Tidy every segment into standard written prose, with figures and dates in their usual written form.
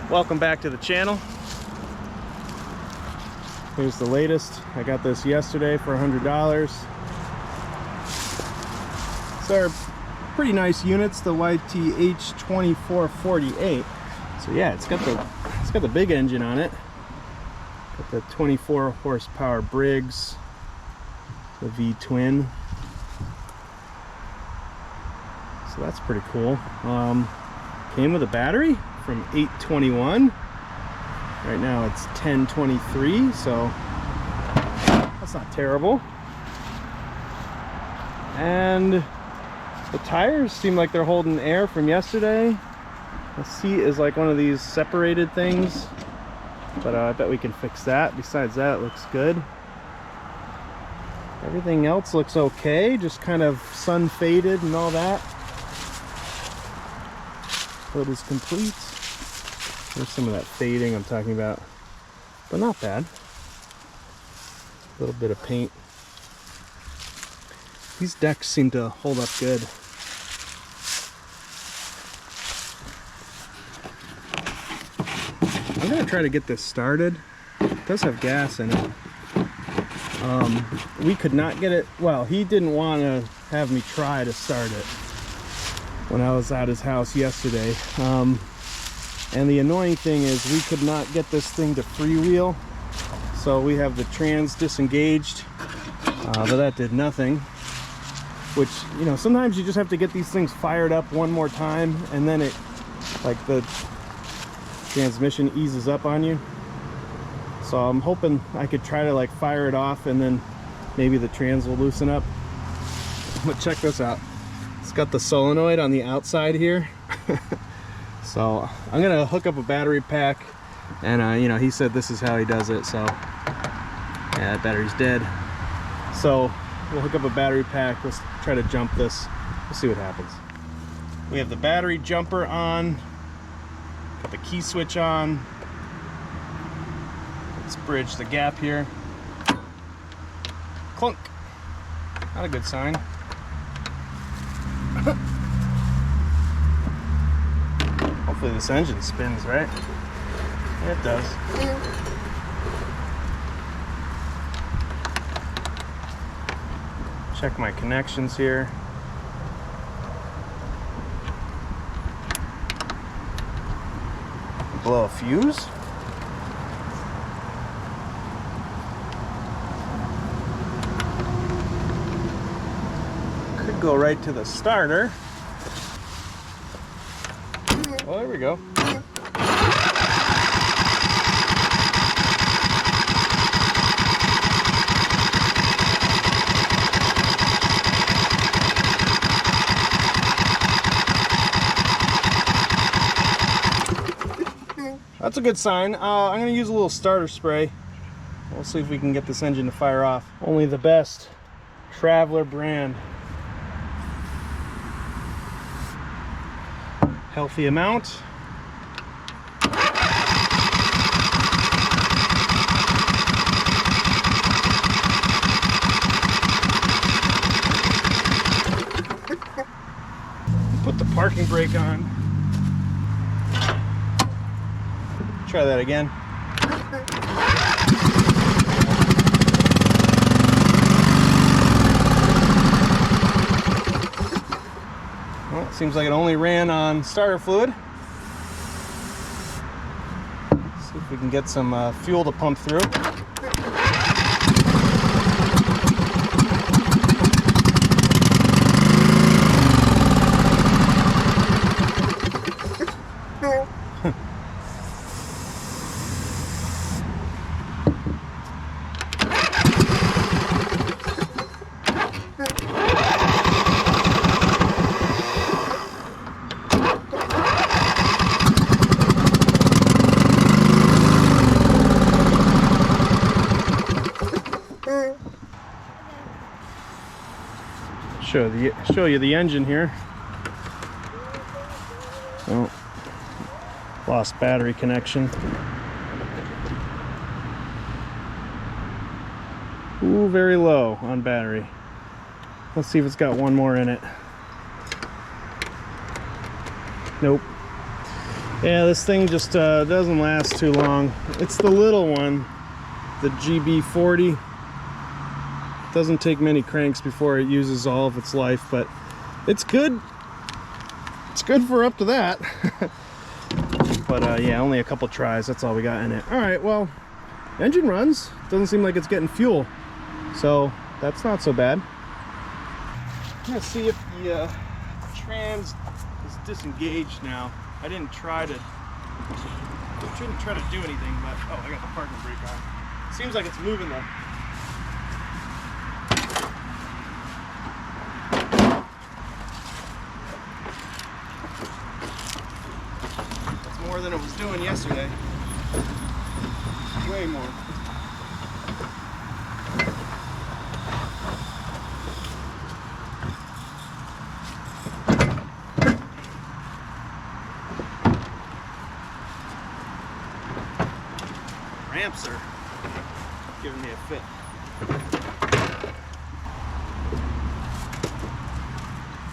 Welcome back to the channel. Here's the latest. I got this yesterday for $100. So they're pretty nice units, the YTH2448. So yeah, it's got the big engine on it. Got the 24 horsepower Briggs, the V-twin. So that's pretty cool. Came with a battery from 821. Right now it's 1023, so that's not terrible. And the tires seem like they're holding air from yesterday. The seat is like one of these separated things, but I bet we can fix that. Besides that, it looks good. Everything else looks okay, just kind of sun faded and all that. Hood is complete. There's some of that fading I'm talking about, but not bad. A little bit of paint. These decks seem to hold up good. I'm gonna try to get this started. It does have gas in it. We could not get it. Well, he didn't want to have me try to start it when I was at his house yesterday. And the annoying thing is we could not get this thing to freewheel. So we have the trans disengaged, but that did nothing. Which, you know, sometimes you just have to get these things fired up one more time, and then it, like, the transmission eases up on you. So I'm hoping I could try to like fire it off, and then maybe the trans will loosen up. But check this out. It's got the solenoid on the outside here. So I'm gonna hook up a battery pack, and you know, he said this is how he does it. So yeah, that battery's dead. So we'll hook up a battery pack. Let's try to jump this. We'll see what happens. We have the battery jumper on. Got the key switch on. Let's bridge the gap here. Clunk. Not a good sign. Hopefully this engine spins, right? Yeah, it does. Check my connections here. Blow a fuse. Could go right to the starter. Well, there we go. That's a good sign. I'm going to use a little starter spray. We'll see if we can get this engine to fire off. Only the best Traveler brand. Healthy amount. Put the parking brake on. Try that again. Well, it seems like it only ran on starter fluid. See if we can get some fuel to pump through. Show you the engine here. Oh, lost battery connection. Ooh, very low on battery. Let's see if it's got one more in it. Nope. Yeah, this thing just doesn't last too long. It's the little one, the GB40. Doesn't take many cranks before it uses all of its life, but it's good. It's good for up to that. But yeah, only a couple tries. That's all we got in it. All right, well, engine runs. Doesn't seem like it's getting fuel, so that's not so bad. I'm gonna see if the trans is disengaged now. I shouldn't try to do anything, but oh, I got the parking brake on. Seems like it's moving though. That's more than it was doing yesterday. Way more. Ramps are giving me a fit.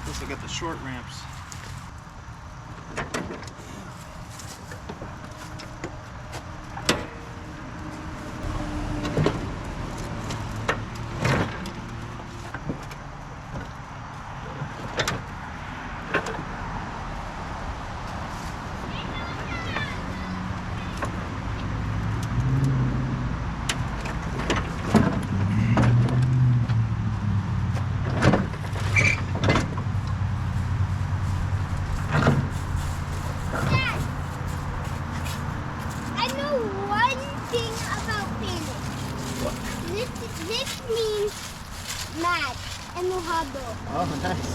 Guess I got the short ramps. This means mad, enojado. Oh, nice.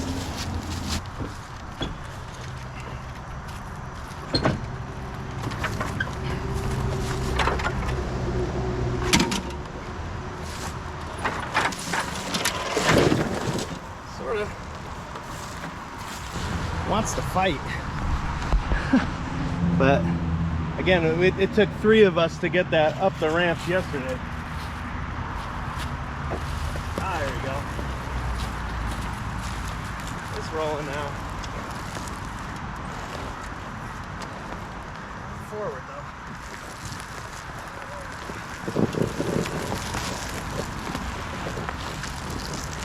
Sort of wants to fight. But again, it took 3 of us to get that up the ramps yesterday. Ah, there you go. It's rolling now. Forward though.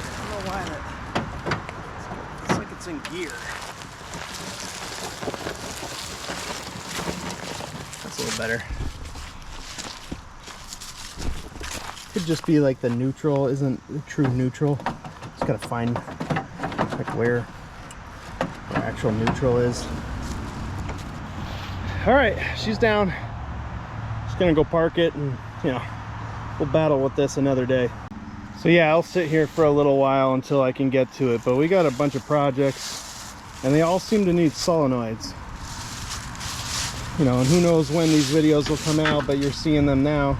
I don't know why that. It's like it's in gear. That's a little better. Could just be like the neutral isn't the true neutral. Just gotta find like where actual neutral is. All right, she's down. Just gonna go park it, and you know, we'll battle with this another day. So yeah, I'll sit here for a little while until I can get to it, but we got a bunch of projects and they all seem to need solenoids. You know, and who knows when these videos will come out, but you're seeing them now.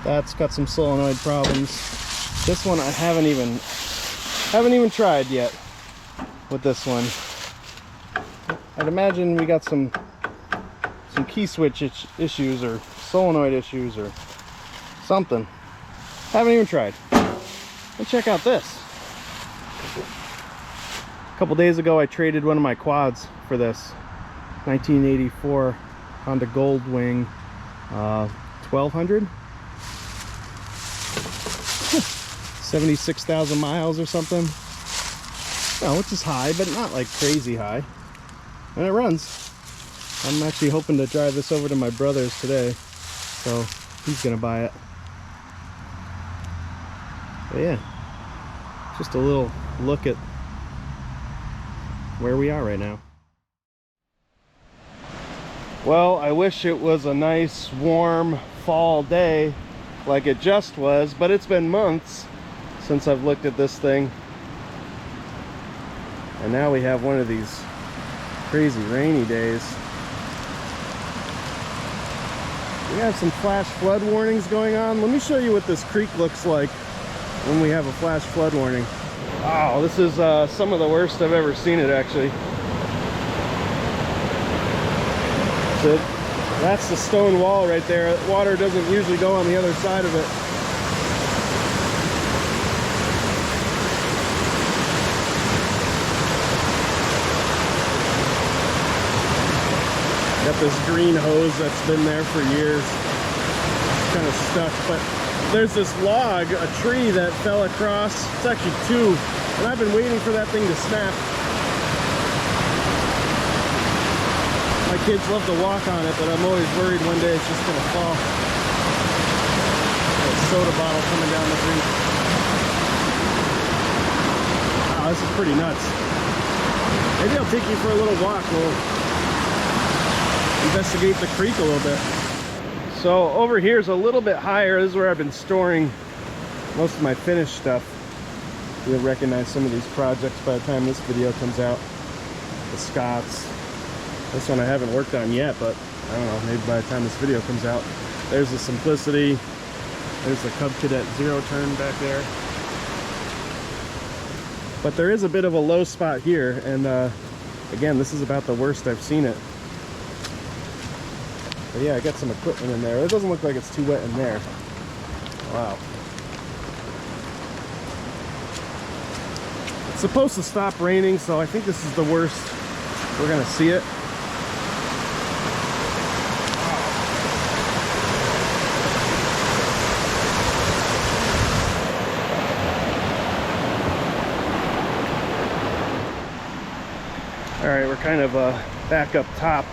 That's got some solenoid problems. This one I haven't even tried yet with this one. I'd imagine we got some key switch issues or solenoid issues or something. Haven't even tried. And check out this. A couple days ago I traded one of my quads for this 1984 Honda Goldwing 1200. 76,000 miles or something. Well, which is high, but not like crazy high. And it runs. I'm actually hoping to drive this over to my brother's today, so he's gonna buy it. But yeah, just a little look at where we are right now. Well, I wish it was a nice warm fall day like it just was, but it's been months since I've looked at this thing, and now we have one of these crazy rainy days. We have some flash flood warnings going on. Let me show you what this creek looks like when we have a flash flood warning. Wow, this is some of the worst I've ever seen it, actually. So that's the stone wall right there. Water doesn't usually go on the other side of it. this green hose that's been there for years. It's kind of stuck, but there's this log, a tree that fell across. It's actually two, and I've been waiting for that thing to snap. My kids love to walk on it, but I'm always worried one day it's just gonna fall. A soda bottle coming down the street. Wow, this is pretty nuts. Maybe I'll take you for a little walk. We'll investigate the creek a little bit. So over here is a little bit higher. This is where I've been storing most of my finished stuff. You'll recognize some of these projects by the time this video comes out. The Scots. This one I haven't worked on yet, but I don't know, maybe by the time this video comes out. There's the Simplicity. There's the Cub Cadet Zero Turn back there. But there is a bit of a low spot here, and again, this is about the worst I've seen it. But yeah, I got some equipment in there. It doesn't look like it's too wet in there. Wow. It's supposed to stop raining, so I think this is the worst we're gonna see it. All right, we're kind of back up top.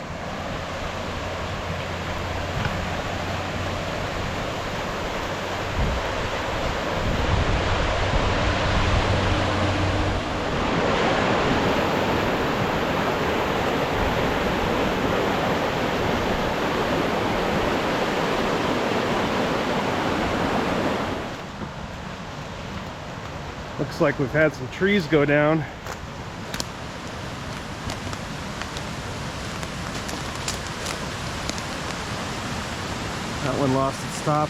Looks like we've had some trees go down. That one lost its top.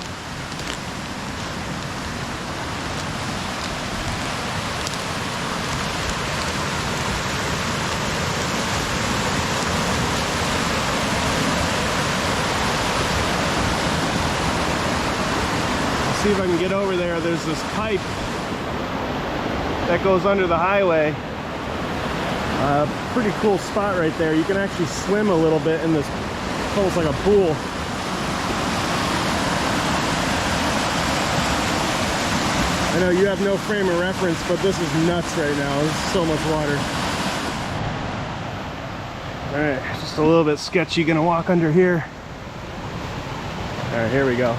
Let's see if I can get over there. There's this pipe that goes under the highway. Pretty cool spot right there. You can actually swim a little bit in this, it's almost like a pool. I know you have no frame of reference, but this is nuts right now. There's so much water. All right, just a little bit sketchy. Gonna walk under here. All right, here we go.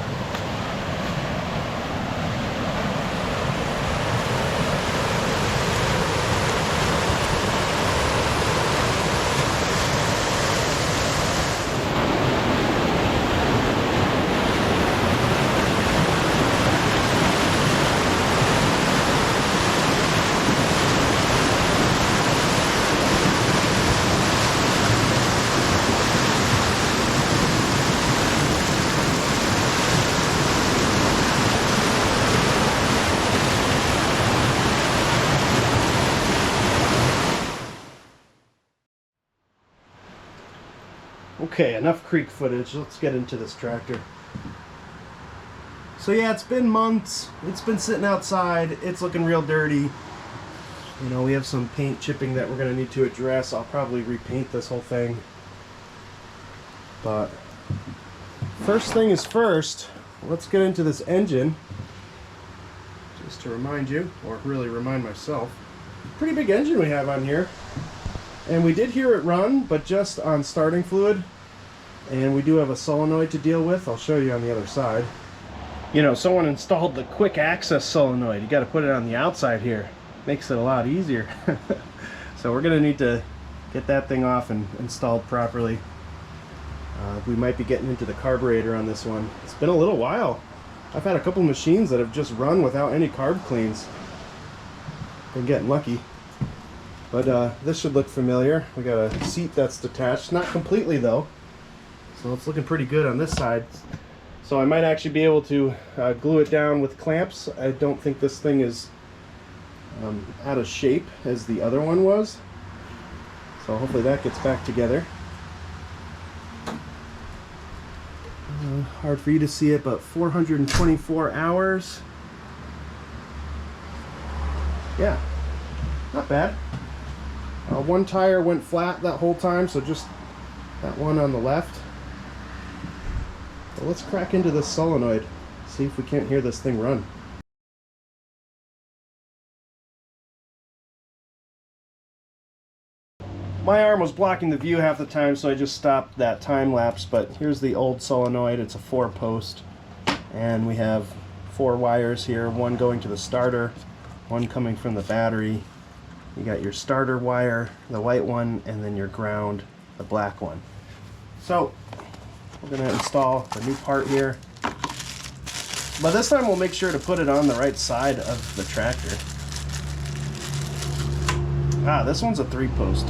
Okay, enough creek footage. Let's get into this tractor. So yeah, it's been months. It's been sitting outside. It's looking real dirty. You know, we have some paint chipping that we're going to need to address. I'll probably repaint this whole thing. But first thing is first, let's get into this engine. Just to remind you, or really remind myself, pretty big engine we have on here. And we did hear it run, but just on starting fluid. And we do have a solenoid to deal with. I'll show you on the other side. You know, someone installed the quick access solenoid. You got to put it on the outside here. Makes it a lot easier. So we're going to need to get that thing off and installed properly. We might be getting into the carburetor on this one. It's been a little while. I've had a couple machines that have just run without any carb cleans. Been getting lucky. But this should look familiar. We got a seat that's detached. Not completely though. So it's looking pretty good on this side. So I might actually be able to glue it down with clamps. I don't think this thing is out of shape as the other one was. So hopefully that gets back together. Hard for you to see it, but 424 hours. Yeah, not bad. One tire went flat that whole time, so just That one on the left. Well, let's crack into this solenoid, see if we can't hear this thing run. My arm was blocking the view half the time, so I just stopped that time lapse, but here's the old solenoid. It's a 4-post, and we have 4 wires here, one going to the starter, one coming from the battery. You got your starter wire, the white one, and then your ground, the black one. So we're going to install the new part here, but this time we'll make sure to put it on the right side of the tractor. Ah, this one's a 3-post.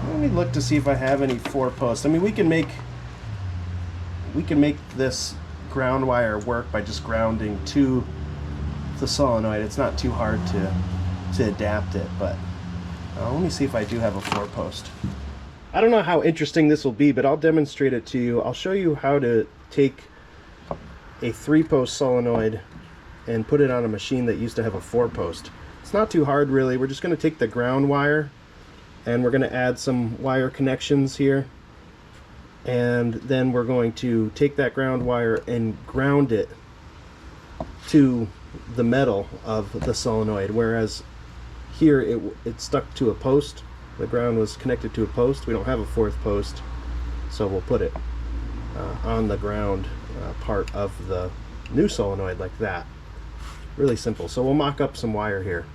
Let me look to see if I have any 4-posts. I mean, we can make this ground wire work by just grounding to the solenoid. It's not too hard to adapt it, but let me see if I do have a 4-post. I don't know how interesting this will be, but I'll demonstrate it to you. I'll show you how to take a 3-post solenoid and put it on a machine that used to have a 4-post. It's not too hard, really. We're just going to take the ground wire and we're going to add some wire connections here, and then we're going to take that ground wire and ground it to the metal of the solenoid, whereas here it's stuck to a post. The ground was connected to a post. We don't have a 4th post, so we'll put it on the ground part of the new solenoid like that. Really simple. So we'll mock up some wire here.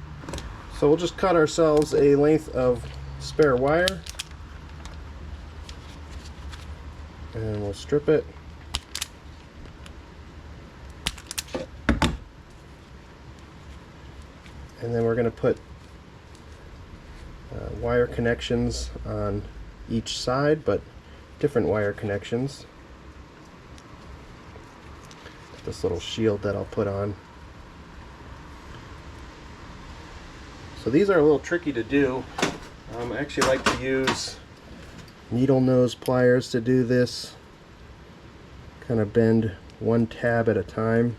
So we'll just cut ourselves a length of spare wire, and we'll strip it. And then we're going to put wire connections on each side, but different wire connections. This little shield that I'll put on. So these are a little tricky to do. I actually like to use needle nose pliers to do this. Kind of bend one tab at a time.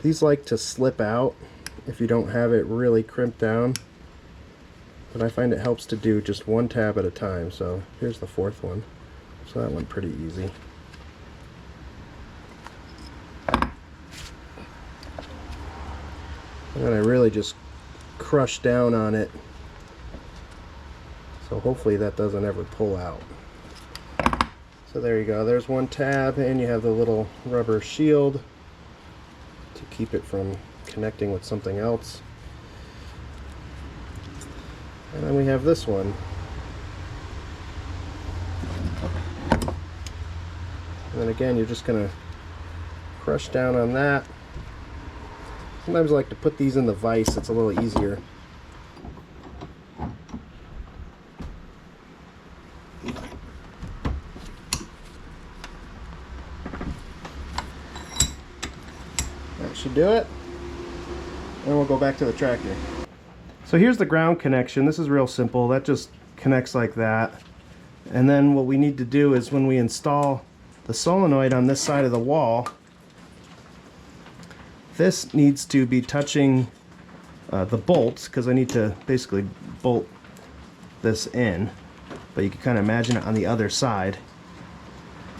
These like to slip out if you don't have it really crimped down, but I find it helps to do just one tab at a time. So here's the 4th one. So that went pretty easy. And then I really just crush down on it, so hopefully that doesn't ever pull out. So there you go, there's one tab, and you have the little rubber shield to keep it from connecting with something else. And then we have this one. And then again, you're just going to crush down on that. Sometimes I like to put these in the vise, it's a little easier. That should do it. And we'll go back to the tractor. So here's the ground connection. This is real simple. That just connects like that. And then what we need to do is, when we install the solenoid on this side of the wall, this needs to be touching the bolts, because I need to basically bolt this in, but you can kind of imagine it on the other side,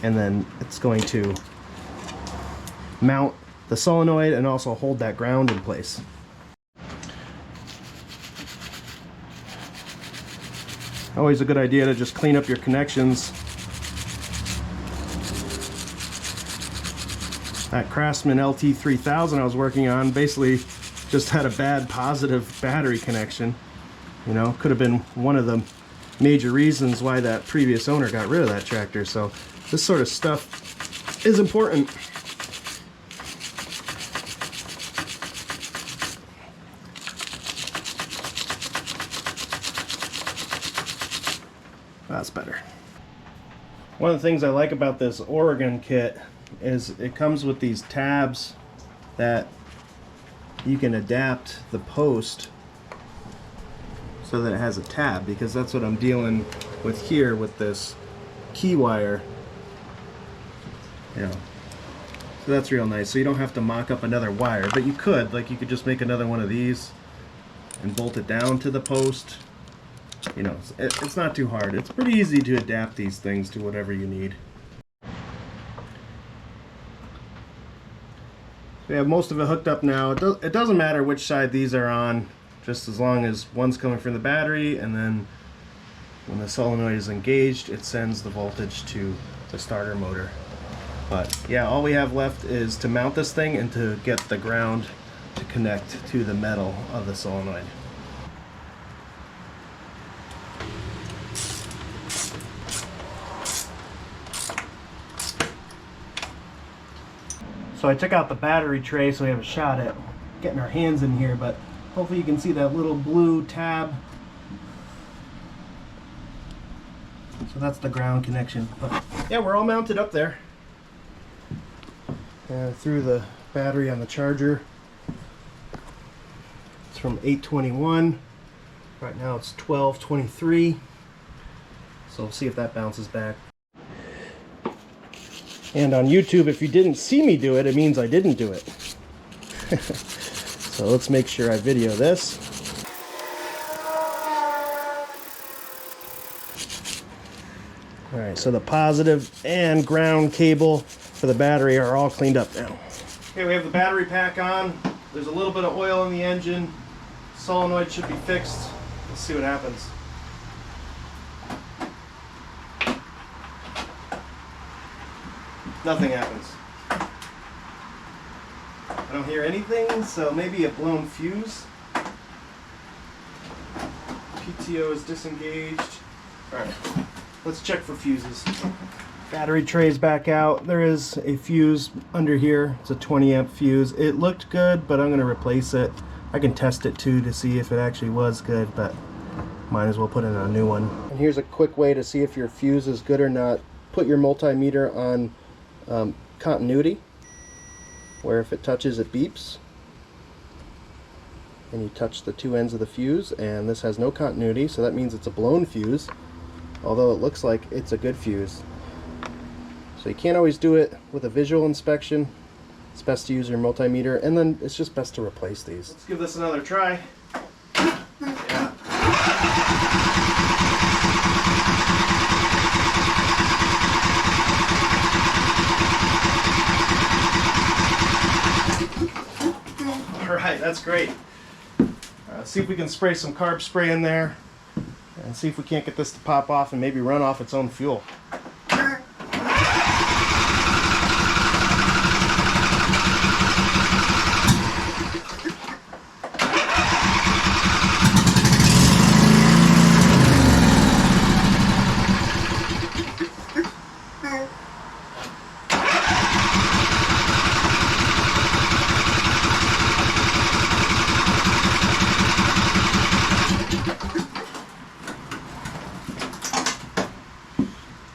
and then it's going to mount the solenoid and also hold that ground in place. Always a good idea to just clean up your connections. That Craftsman LT3000 I was working on basically just had a bad positive battery connection. You know, could have been one of the major reasons why that previous owner got rid of that tractor. So this sort of stuff is important. That's better. One of the things I like about this Oregon kit is it comes with these tabs that you can adapt the post so that it has a tab, because that's what I'm dealing with here with this key wire. You know, so that's real nice. So you don't have to mock up another wire, but you could, like, you could just make another one of these and bolt it down to the post. You know, it's not too hard. It's pretty easy to adapt these things to whatever you need. We have most of it hooked up now. It doesn't matter which side these are on, just as long as one's coming from the battery, and then when the solenoid is engaged, it sends the voltage to the starter motor. But yeah, all we have left is to mount this thing and to get the ground to connect to the metal of the solenoid. So I took out the battery tray so we have a shot at getting our hands in here, but hopefully you can see that little blue tab. So that's the ground connection. But yeah, we're all mounted up there. And through the battery on the charger. It's from 821. Right now it's 1223. So we'll see if that bounces back. And on YouTube, if you didn't see me do it, it means I didn't do it. So let's make sure I video this. Alright, so the positive and ground cable for the battery are all cleaned up now. Okay, we have the battery pack on. There's a little bit of oil in the engine. Solenoid should be fixed. Let's see what happens. Nothing happens. I don't hear anything, so maybe a blown fuse. PTO is disengaged. Alright, let's check for fuses. Battery tray's back out. There is a fuse under here. It's a 20 amp fuse. It looked good, but I'm going to replace it. I can test it too to see if it actually was good, but might as well put in a new one. And here's a quick way to see if your fuse is good or not. Put your multimeter on continuity, where if it touches it beeps, and you touch the two ends of the fuse, and this has no continuity, so that means it's a blown fuse, although it looks like it's a good fuse. So you can't always do it with a visual inspection. It's best to use your multimeter, and then it's just best to replace these. Let's give this another try. Yeah. Alright, that's great. See if we can spray some carb spray in there and see if we can't get this to pop off and maybe run off its own fuel.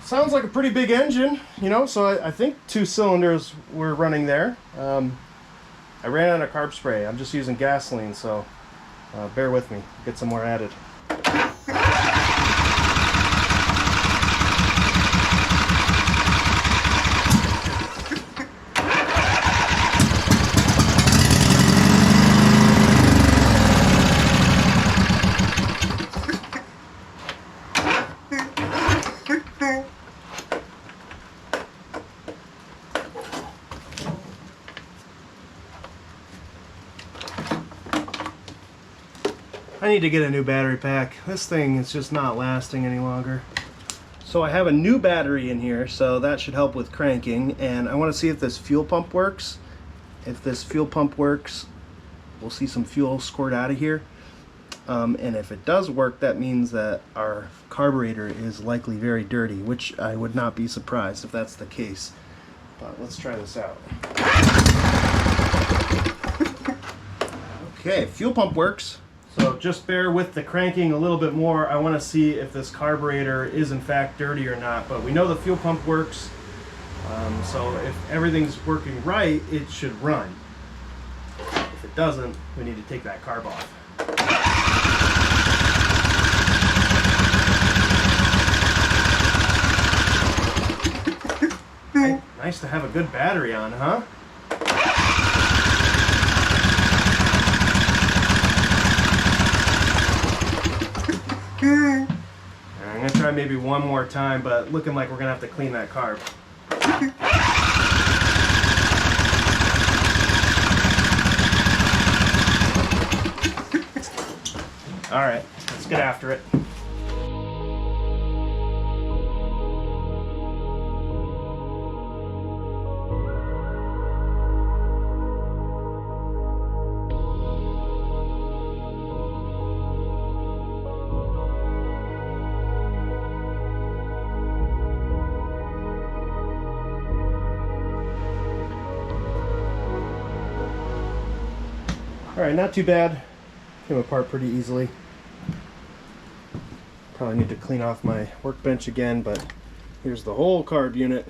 Sounds like a pretty big engine, you know, so I think 2 cylinders were running there. I ran out of carb spray. I'm just using gasoline, so bear with me. Get some more added. I need to get a new battery pack. This thing is just not lasting any longer. So I have a new battery in here, so that should help with cranking, and I want to see if this fuel pump works. If this fuel pump works, we'll see some fuel squirt out of here. And if it does work, that means that our carburetor is likely very dirty, which I would not be surprised if that's the case. But let's try this out. Okay, fuel pump works. So just bear with the cranking a little bit more. I want to see if this carburetor is in fact dirty or not, but we know the fuel pump works. So if everything's working right, it should run. If it doesn't, we need to take that carb off. Nice to have a good battery on, huh? I'm gonna try maybe one more time, but looking like we're gonna have to clean that carb. All right, let's get after it. All right, not too bad. Came apart pretty easily. Probably need to clean off my workbench again, but here's the whole carb unit.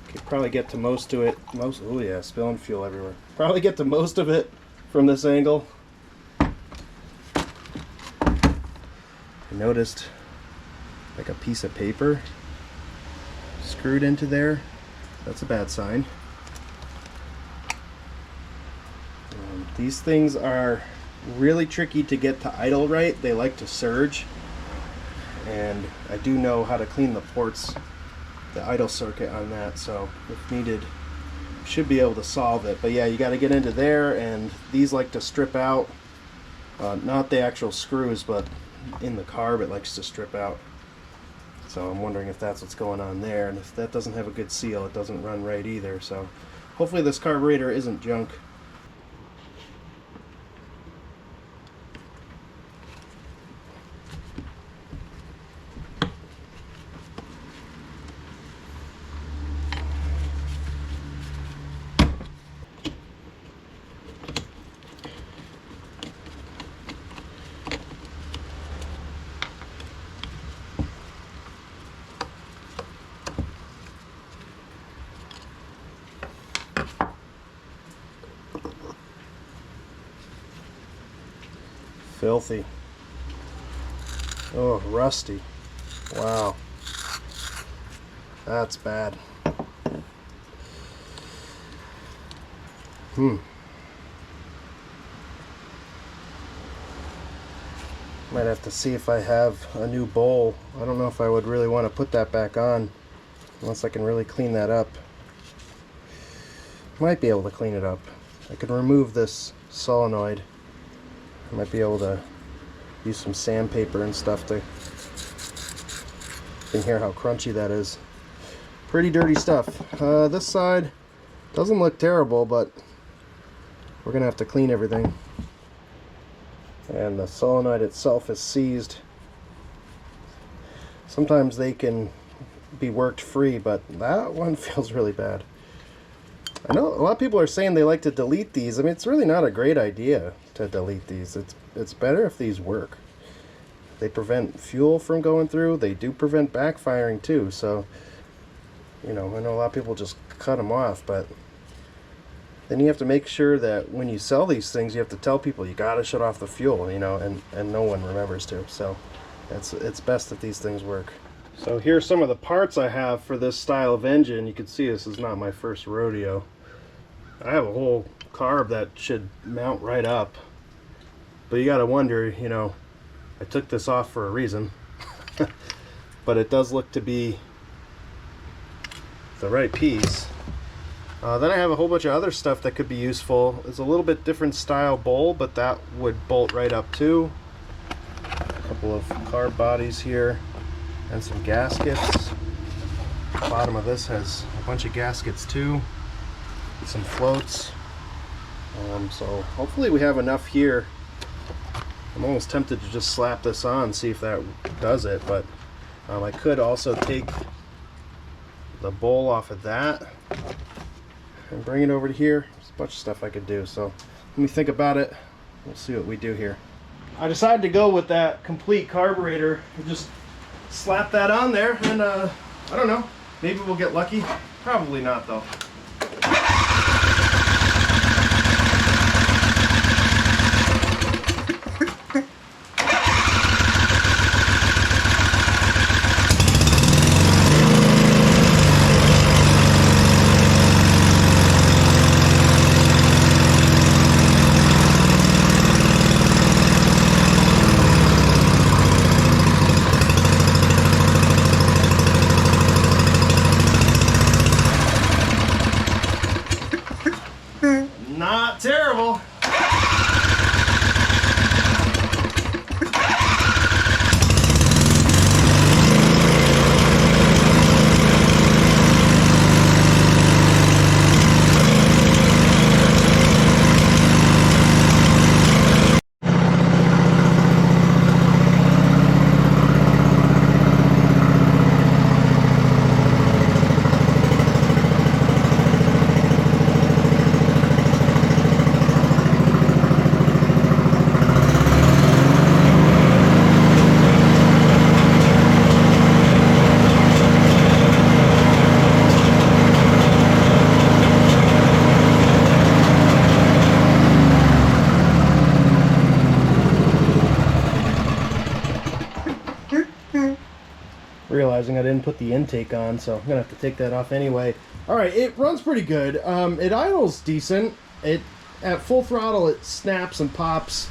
Could probably get to most of it. Oh yeah, spilling fuel everywhere. Probably get to most of it from this angle. I noticed like a piece of paper screwed into there. That's a bad sign. These things are really tricky to get to idle right. They like to surge, and I do know how to clean the ports, the idle circuit on that, so if needed should be able to solve it. But yeah, you got to get into there, and these like to strip out, not the actual screws, but in the carb it likes to strip out. So I'm wondering if that's what's going on there, and if that doesn't have a good seal, it doesn't run right either. So hopefully this carburetor isn't junk. Filthy. Oh, rusty. Wow. That's bad. Might have to see if I have a new bowl. I don't know if I would really want to put that back on unless I can really clean that up. Might be able to clean it up. I could remove this solenoid. I might be able to use some sandpaper and stuff to. You can hear how crunchy that is. Pretty dirty stuff. This side doesn't look terrible, but we're gonna have to clean everything. And the solenoid itself is seized. Sometimes they can be worked free, but that one feels really bad. I know a lot of people are saying they like to delete these. I mean, it's really not a great idea to delete these. It's better if these work. They prevent fuel from going through. They do prevent backfiring too. So, you know, I know a lot of people just cut them off, but then you have to make sure that when you sell these things, you have to tell people you got to shut off the fuel, you know, and no one remembers to. So it's best that these things work. So here's some of the parts I have for this style of engine. You can see this is not my first rodeo. I have a whole carb that should mount right up, but you gotta wonder, you know, I took this off for a reason. But it does look to be the right piece. Then I have a whole bunch of other stuff that could be useful. It's a little bit different style bowl, but that would bolt right up too. A couple of carb bodies here and some gaskets. The bottom of this has a bunch of gaskets too. Some floats. So hopefully we have enough here. I'm almost tempted to just slap this on, see if that does it, but I could also take the bowl off of that and bring it over to here. There's a bunch of stuff I could do, so let me think about it. We'll see what we do here. I decided to go with that complete carburetor and just slap that on there, and I don't know, maybe we'll get lucky. Probably not though. realizing I didn't put the intake on, so I'm gonna have to take that off anyway. All right, it runs pretty good. It idles decent. At full throttle it snaps and pops,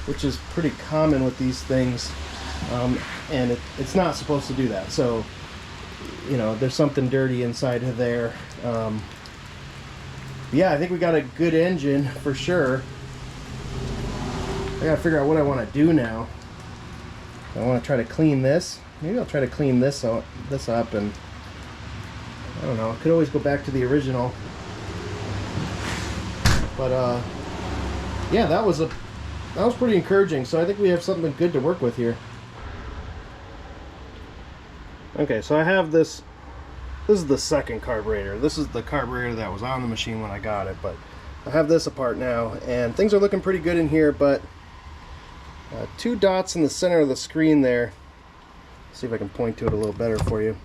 which is pretty common with these things, and it's not supposed to do that. So, you know, there's something dirty inside of there. Yeah, I think we got a good engine for sure. I gotta figure out what I want to do now. I want to try to clean this. Maybe I'll try to clean this up, and I don't know. I could always go back to the original. But yeah, that was pretty encouraging. So I think we have something good to work with here. Okay, so I have this. This is the second carburetor. This is the carburetor that was on the machine when I got it, but I have this apart now, and things are looking pretty good in here. But two dots in the center of the screen there. See if I can point to it a little better for you.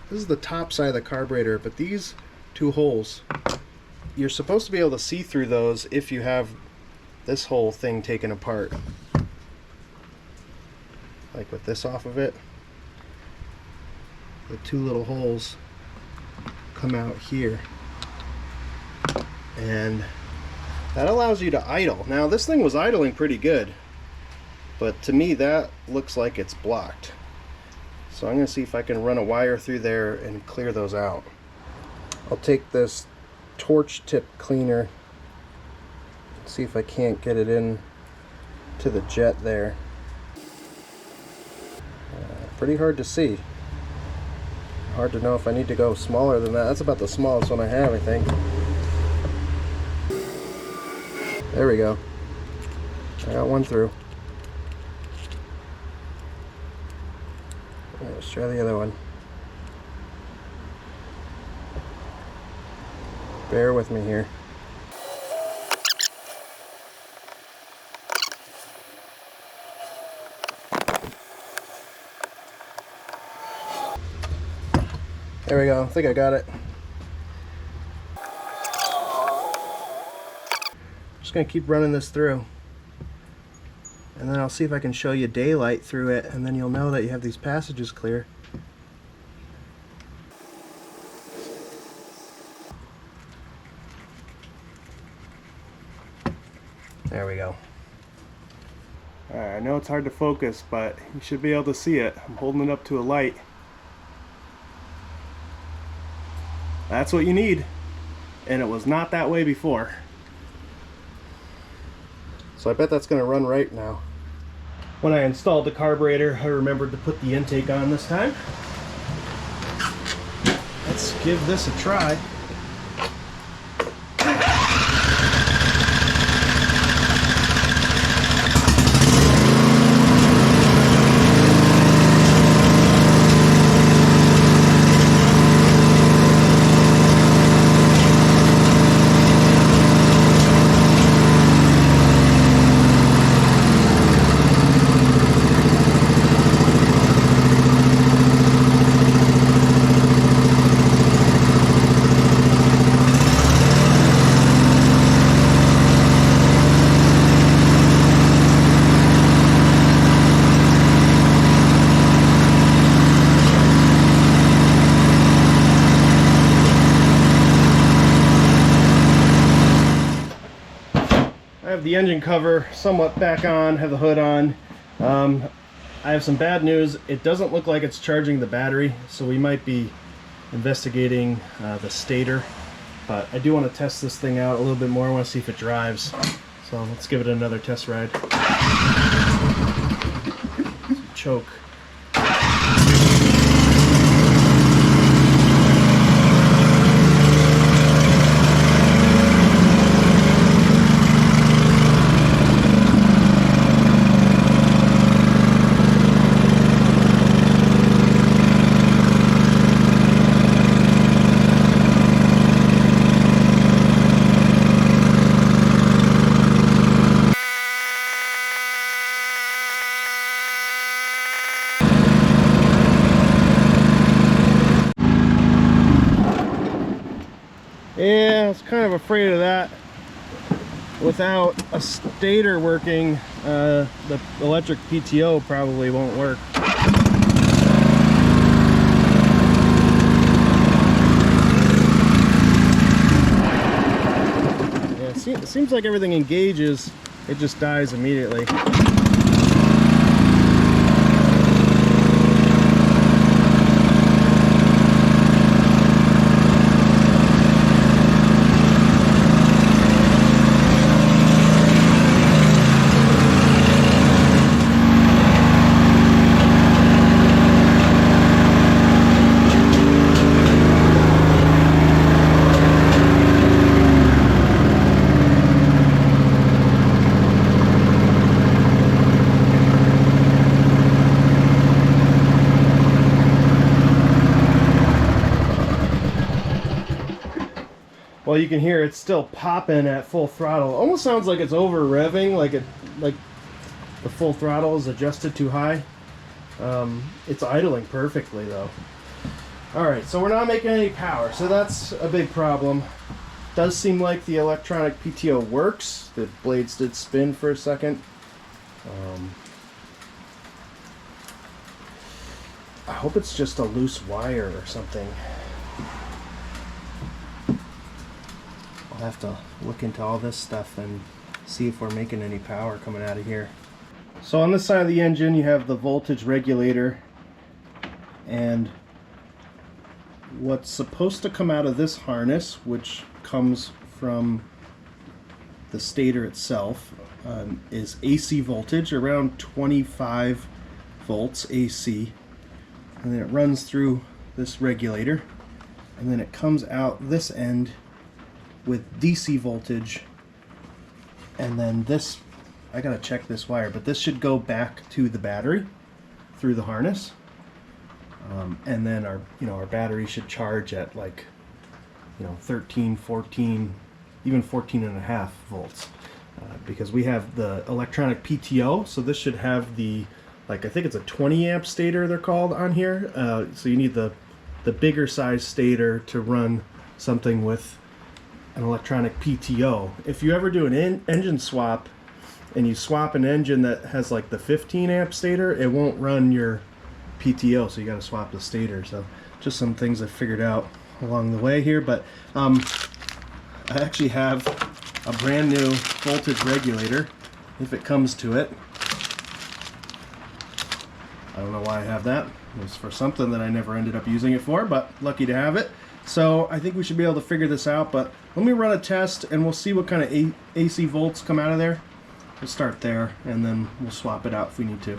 This is the top side of the carburetor, but these two holes, you're supposed to be able to see through those if you have this whole thing taken apart. Like with this off of it. The two little holes come out here. And that allows you to idle. Now this thing was idling pretty good, but to me that looks like it's blocked. So I'm going to see if I can run a wire through there and clear those out. I'll take this torch tip cleaner, see if I can't get it in to the jet there. Pretty hard to see. Hard to know if I need to go smaller than that. That's about the smallest one I have, I think. There we go. I got one through. Let's try the other one. Bear with me here. There we go. I think I got it. Just gonna keep running this through, and then I'll see if I can show you daylight through it, and then you'll know that you have these passages clear. There we go. Alright, I know it's hard to focus, but you should be able to see it. I'm holding it up to a light. That's what you need, and it was not that way before. So I bet that's going to run right now. When I installed the carburetor, I remembered to put the intake on this time. Let's give this a try. I have the engine cover somewhat back on, have the hood on. I have some bad news. It doesn't look like it's charging the battery, so we might be investigating the stator. But I do want to test this thing out a little bit more. I want to see if it drives. So let's give it another test ride. Choke. Yeah, I was kind of afraid of that. Without a stator working, the electric PTO probably won't work. it seems like everything engages, it just dies immediately. Well, you can hear it's still popping at full throttle. Almost sounds like it's over revving, like the full throttle is adjusted too high. It's idling perfectly though. All right, so we're not making any power, so that's a big problem. Does seem like the electronic PTO works. The blades did spin for a second. I hope it's just a loose wire or something. I'll have to look into all this stuff and see if we're making any power coming out of here. So on this side of the engine you have the voltage regulator, and what's supposed to come out of this harness, which comes from the stator itself, is AC voltage, around 25 volts AC, and then it runs through this regulator, and then it comes out this end with DC voltage, and then this, I gotta check this wire, but this should go back to the battery through the harness, and then our battery should charge at 13, 14, even 14 and a half volts, because we have the electronic PTO, so this should have the, I think it's a 20 amp stator they're called on here, so you need the bigger size stator to run something with an electronic PTO. If you ever do an engine swap and you swap an engine that has the 15 amp stator, it won't run your PTO, so you got to swap the stator. So just some things I figured out along the way here, but I actually have a brand new voltage regulator if it comes to it. I don't know why I have that. It was for something that I never ended up using it for, but lucky to have it. So I think we should be able to figure this out, but let me run a test and we'll see what kind of AC volts come out of there. We'll start there and then we'll swap it out if we need to.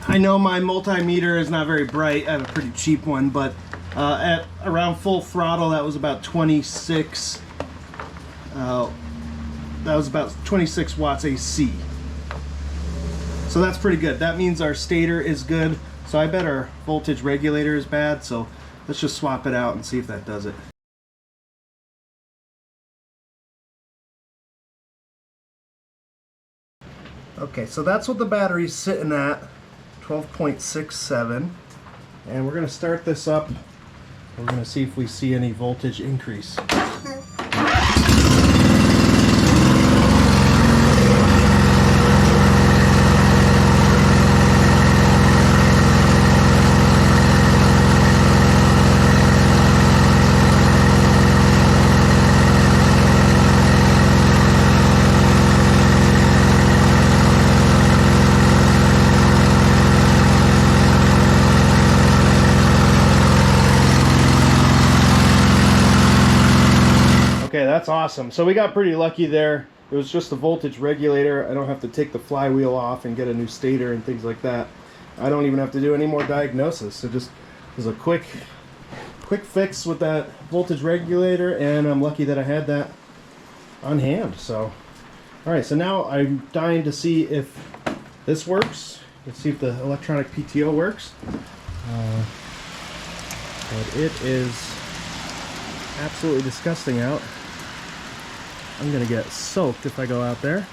I know my multimeter is not very bright. I have a pretty cheap one, but at around full throttle, that was about 26. That was about 26 watts AC. So that's pretty good. That means our stator is good. So I bet our voltage regulator is bad. So let's just swap it out and see if that does it. Okay, so that's what the battery's sitting at. 12.67, and we're going to start this up. We're going to see if we see any voltage increase. Okay, that's awesome. So we got pretty lucky there. It was just the voltage regulator. I don't have to take the flywheel off and get a new stator and things like that. I don't even have to do any more diagnosis. So just was a quick fix with that voltage regulator, and I'm lucky that I had that on hand. So, all right, so now I'm dying to see if this works. Let's see if the electronic PTO works. But it is absolutely disgusting out. I'm gonna get soaked if I go out there.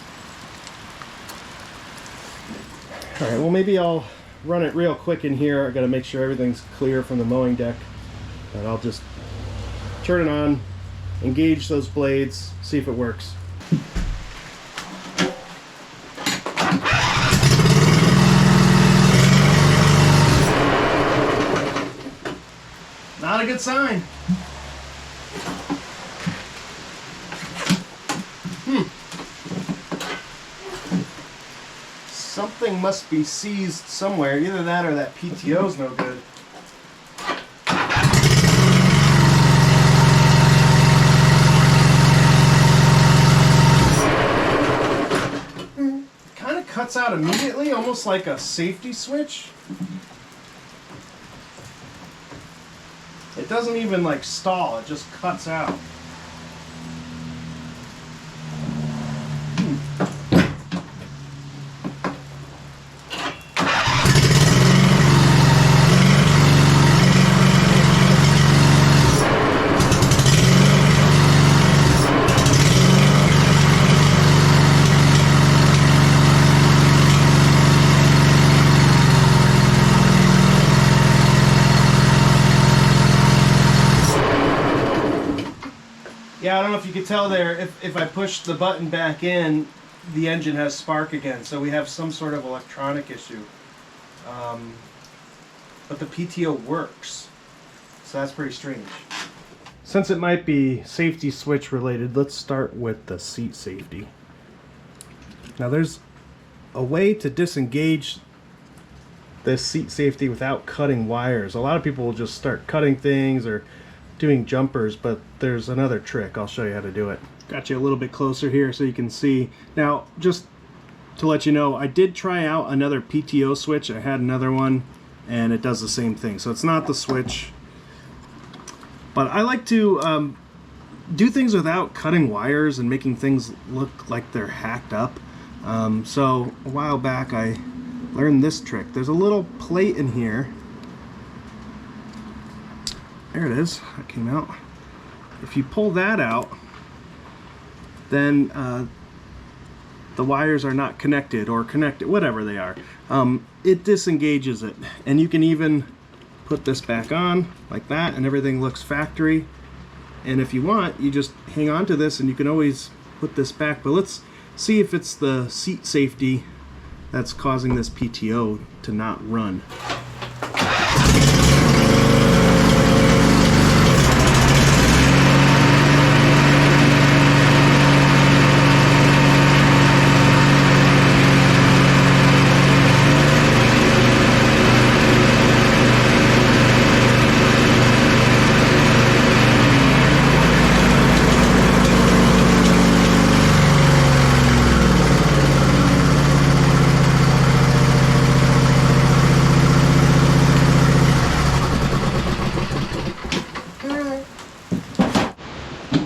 All right, well, maybe I'll run it real quick in here. I gotta make sure everything's clear from the mowing deck. And I'll just turn it on, engage those blades, see if it works. Not a good sign. Something must be seized somewhere. Either that or that PTO's no good. Kind of cuts out immediately, almost like a safety switch. It doesn't even like stall, it just cuts out. Yeah, I don't know if you could tell there, if I push the button back in, the engine has spark again, so we have some sort of electronic issue. But the PTO works, so that's pretty strange. Since it might be safety switch related, let's start with the seat safety. Now there's a way to disengage this seat safety without cutting wires. A lot of people will just start cutting things or doing jumpers, but there's another trick. I'll show you how to do it. Got you a little bit closer here so you can see. Now, just to let you know, I did try out another PTO switch. I had another one, and it does the same thing. So it's not the switch. But I like to do things without cutting wires and making things look like they're hacked up. So a while back, I learned this trick. There's a little plate in here. There it is. That came out. If you pull that out, then the wires are not connected or connected, whatever they are. It disengages it. And you can even put this back on like that and everything looks factory. And if you want, you just hang on to this and you can always put this back. But let's see if it's the seat safety that's causing this PTO to not run.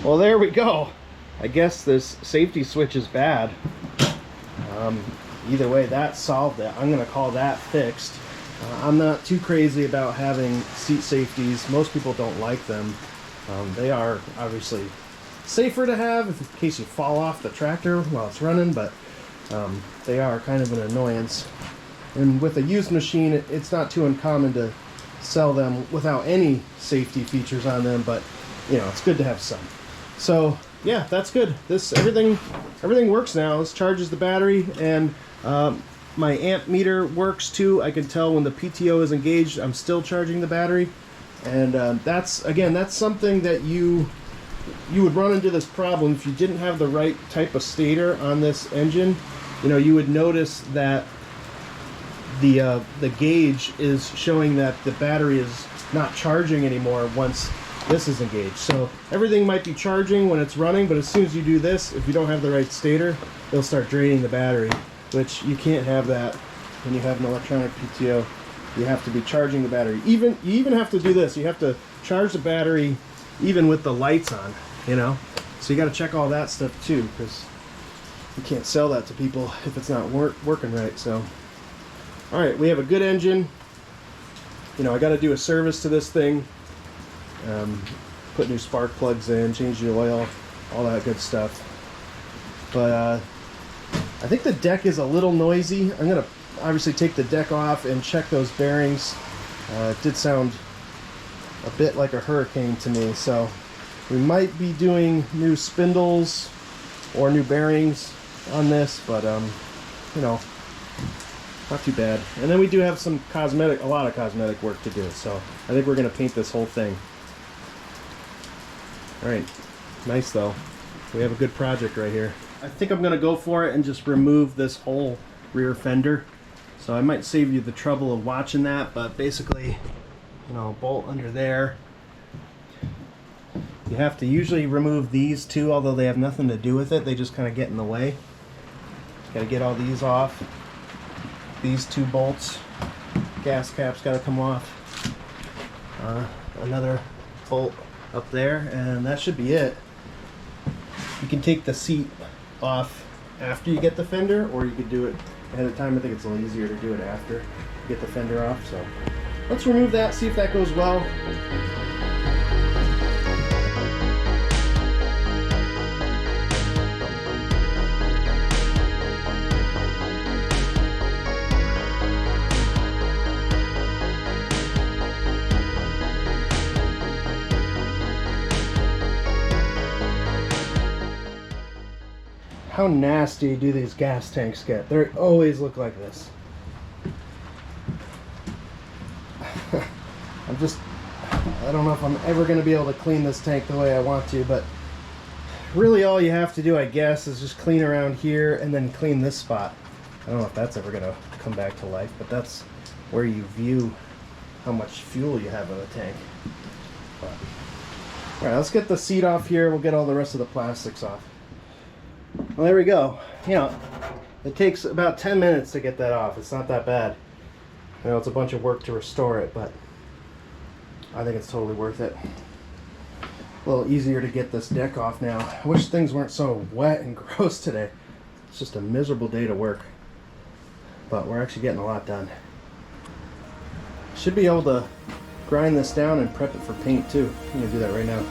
Well, there we go. I guess this safety switch is bad. Either way, that solved it. I'm going to call that fixed. I'm not too crazy about having seat safeties. Most people don't like them. They are obviously safer to have in case you fall off the tractor while it's running, but they are kind of an annoyance. And with a used machine, it's not too uncommon to sell them without any safety features on them, but you know, it's good to have some. So yeah, that's good. Everything works now. This charges the battery, and my amp meter works too. I can tell when the PTO is engaged. I'm still charging the battery, and that's something that you would run into this problem if you didn't have the right type of stator on this engine. You know, you would notice that the gauge is showing that the battery is not charging anymore once this is engaged. So everything might be charging when it's running, but as soon as you do this, if you don't have the right stator, it'll start draining the battery, which you can't have that when you have an electronic PTO. You have to be charging the battery. You even have to do this. You have to charge the battery even with the lights on, you know? So you got to check all that stuff too, because you can't sell that to people if it's not working right. So, all right, we have a good engine. You know, I got to do a service to this thing. Put new spark plugs in, change the oil, all that good stuff. But I think the deck is a little noisy. I'm gonna obviously take the deck off and check those bearings. It did sound a bit like a hurricane to me, so we might be doing new spindles or new bearings on this, but you know, not too bad. And then we do have some a lot of cosmetic work to do, so I think we're gonna paint this whole thing. All right, nice though. We have a good project right here. I think I'm gonna go for it and just remove this whole rear fender. So I might save you the trouble of watching that, but basically, you know, bolt under there. You have to usually remove these two, although they have nothing to do with it. They just kind of get in the way. Got to get all these off. These two bolts, gas cap's got to come off. Another bolt up there, and that should be it. You can take the seat off after you get the fender, or you could do it ahead of time. I think it's a little easier to do it after you get the fender off. So let's remove that, see if that goes well. How nasty do these gas tanks get? They always look like this. I don't know if I'm ever going to be able to clean this tank the way I want to, but really all you have to do, I guess, is just clean around here and then clean this spot. I don't know if that's ever going to come back to life, but that's where you view how much fuel you have in the tank. But, all right, let's get the seat off here. We'll get all the rest of the plastics off. Well, there we go. You know, it takes about 10 minutes to get that off. It's not that bad. I know it's a bunch of work to restore it, but I think it's totally worth it. A little easier to get this deck off now. I wish things weren't so wet and gross today. It's just a miserable day to work. But we're actually getting a lot done. Should be able to grind this down and prep it for paint too. I'm gonna do that right now.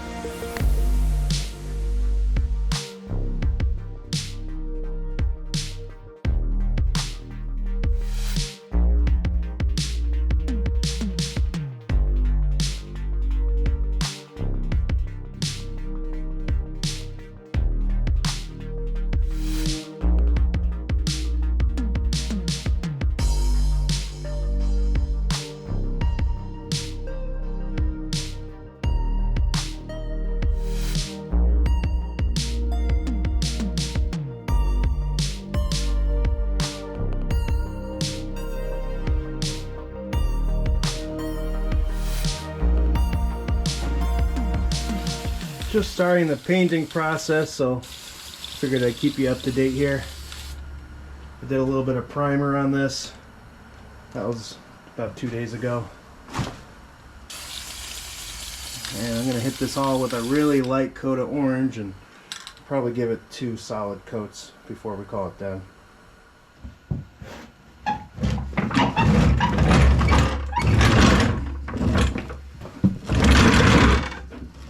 Just starting the painting process, so figured I'd keep you up to date here. I did a little bit of primer on this. That was about 2 days ago. And I'm going to hit this all with a really light coat of orange and probably give it 2 solid coats before we call it done.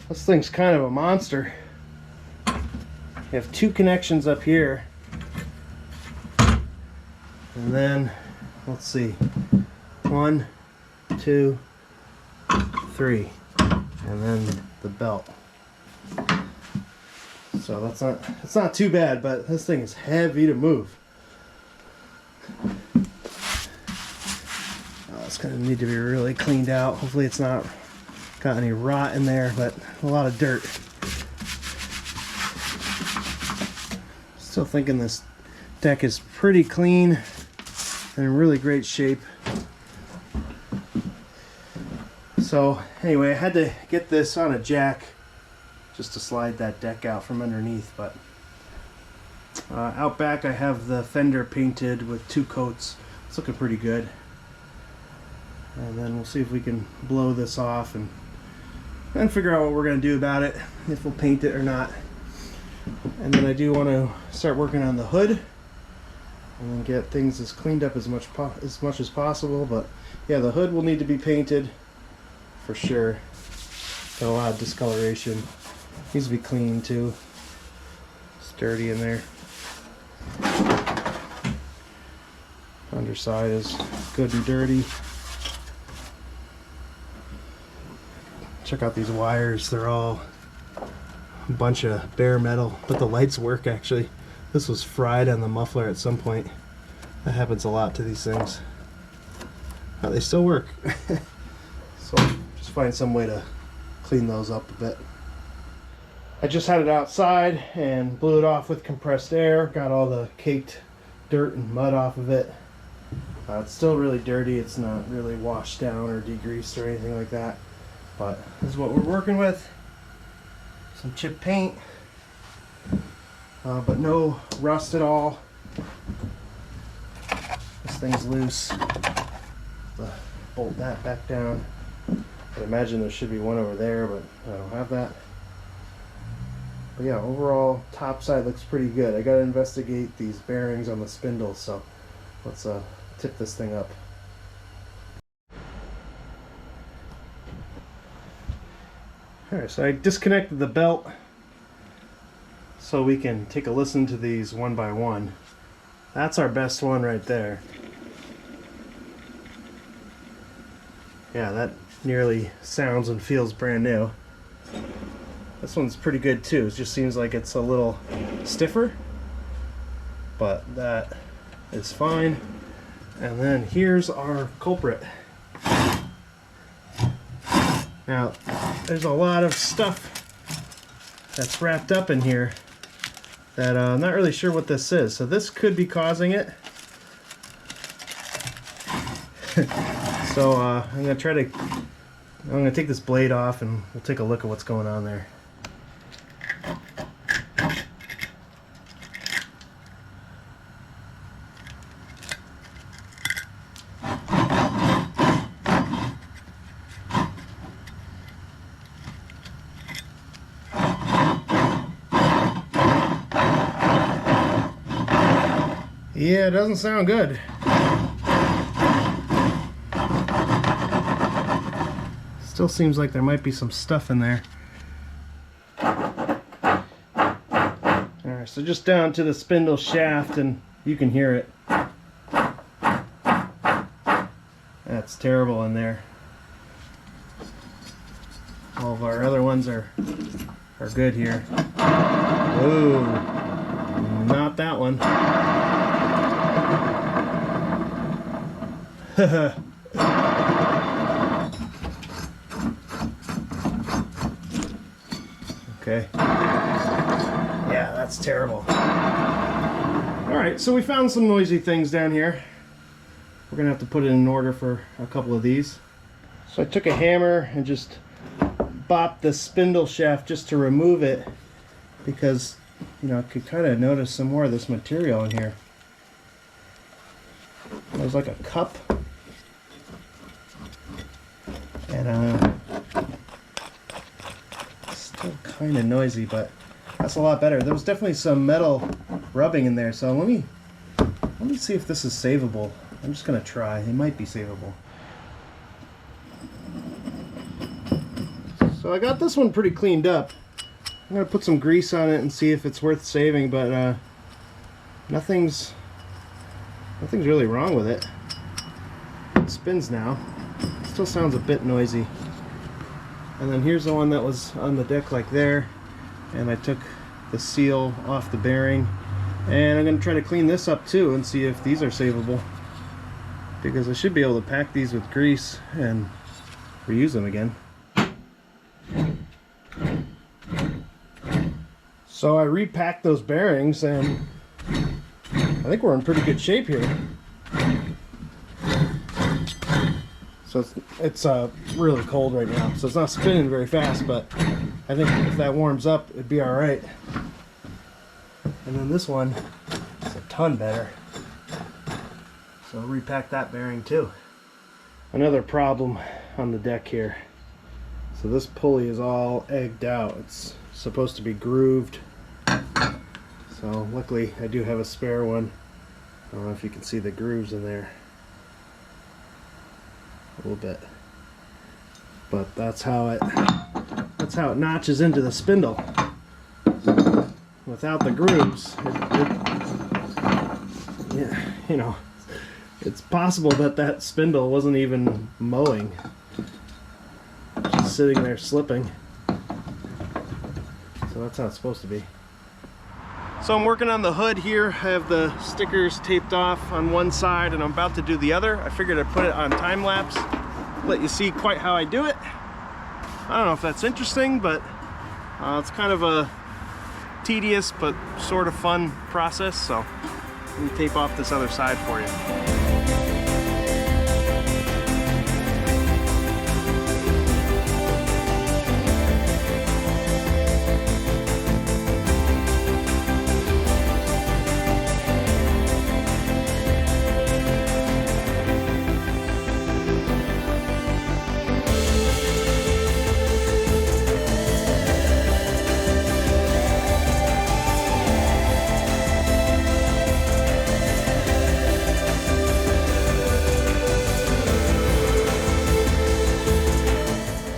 This thing's kind of a monster. You have 2 connections up here. And then, let's see, 1, 2, 3. And then the belt. So it's not too bad, but this thing is heavy to move. Oh, it's gonna need to be really cleaned out. Hopefully it's not got any rot in there, but a lot of dirt. Still thinking this deck is pretty clean and in really great shape. So anyway, I had to get this on a jack just to slide that deck out from underneath, but out back I have the fender painted with 2 coats. It's looking pretty good. And then we'll see if we can blow this off and figure out what we're going to do about it, if we'll paint it or not. And then I do want to start working on the hood and then get things as cleaned up as much as possible. But yeah, the hood will need to be painted for sure. Got a lot of discoloration. Needs to be cleaned too. It's dirty in there. Underside is good and dirty. Check out these wires. They're all a bunch of bare metal, but the lights work actually. This was fried on the muffler at some point. That happens a lot to these things. Oh, they still work. So just find some way to clean those up a bit. I just had it outside and blew it off with compressed air. Got all the caked dirt and mud off of it. It's still really dirty. It's not really washed down or degreased or anything like that. But this is what we're working with. Some chip paint. But no rust at all. This thing's loose. Bolt that back down. I imagine there should be one over there, but I don't have that. But yeah, overall top side looks pretty good. I gotta investigate these bearings on the spindle, so let's tip this thing up. Alright, so I disconnected the belt so we can take a listen to these one by one. That's our best one right there. Yeah, that nearly sounds and feels brand new. This one's pretty good too. It just seems like it's a little stiffer, but that is fine. And then here's our culprit. Now, there's a lot of stuff that's wrapped up in here that I'm not really sure what this is. So this could be causing it. So I'm gonna take this blade off and we'll take a look at what's going on there. Yeah, it doesn't sound good. Still seems like there might be some stuff in there. Alright, so just down to the spindle shaft and you can hear it. That's terrible in there. All of our other ones are good here. Ooh, not that one. Okay. Yeah, that's terrible. Alright, so we found some noisy things down here. We're gonna have to put it in order for a couple of these. So I took a hammer and just bopped the spindle shaft just to remove it, because, you know, I could kind of notice some more of this material in here. There's like a cup. And still kind of noisy, but that's a lot better. There was definitely some metal rubbing in there, so let me see if this is savable. I'm just gonna try. It might be savable. So I got this one pretty cleaned up. I'm gonna put some grease on it and see if it's worth saving, but nothing's really wrong with it. It spins now. Still sounds a bit noisy. And then here's the one that was on the deck like there, and I took the seal off the bearing, and I'm going to try to clean this up too and see if these are savable, because I should be able to pack these with grease and reuse them again. So I repacked those bearings and I think we're in pretty good shape here. So it's really cold right now, so it's not spinning very fast, but I think if that warms up, it'd be alright. And then this one is a ton better. So I'll repack that bearing too. Another problem on the deck here. So this pulley is all egged out. It's supposed to be grooved. So luckily I do have a spare one. I don't know if you can see the grooves in there. A little bit, but that's how it notches into the spindle. Without the grooves, yeah, you know, It's possible that that spindle wasn't even mowing. Just sitting there slipping. So that's how it's supposed to be. So I'm working on the hood here. I have the stickers taped off on one side and I'm about to do the other. I figured I'd put it on time lapse, let you see quite how I do it. I don't know if that's interesting, but it's kind of a tedious but sort of fun process. So let me tape off this other side for you.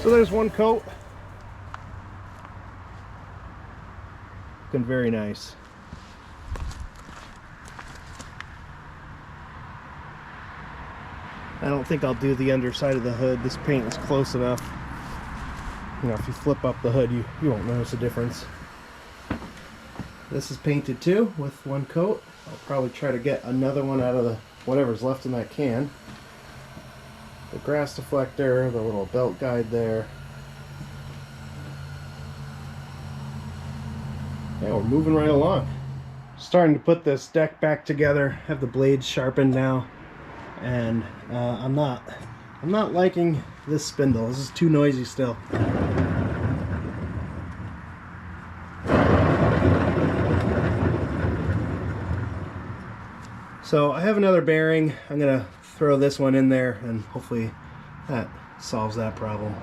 So there's one coat. Looking very nice. I don't think I'll do the underside of the hood. This paint is close enough. You know, if you flip up the hood, you won't notice a difference. This is painted too with one coat. I'll probably try to get another one out of the whatever's left in that can. The grass deflector, the little belt guide there. Yeah, we're moving right along. Starting to put this deck back together, have the blades sharpened now, and I'm not liking this spindle. This is too noisy still. So I have another bearing. I'm gonna throw this one in there and hopefully that solves that problem.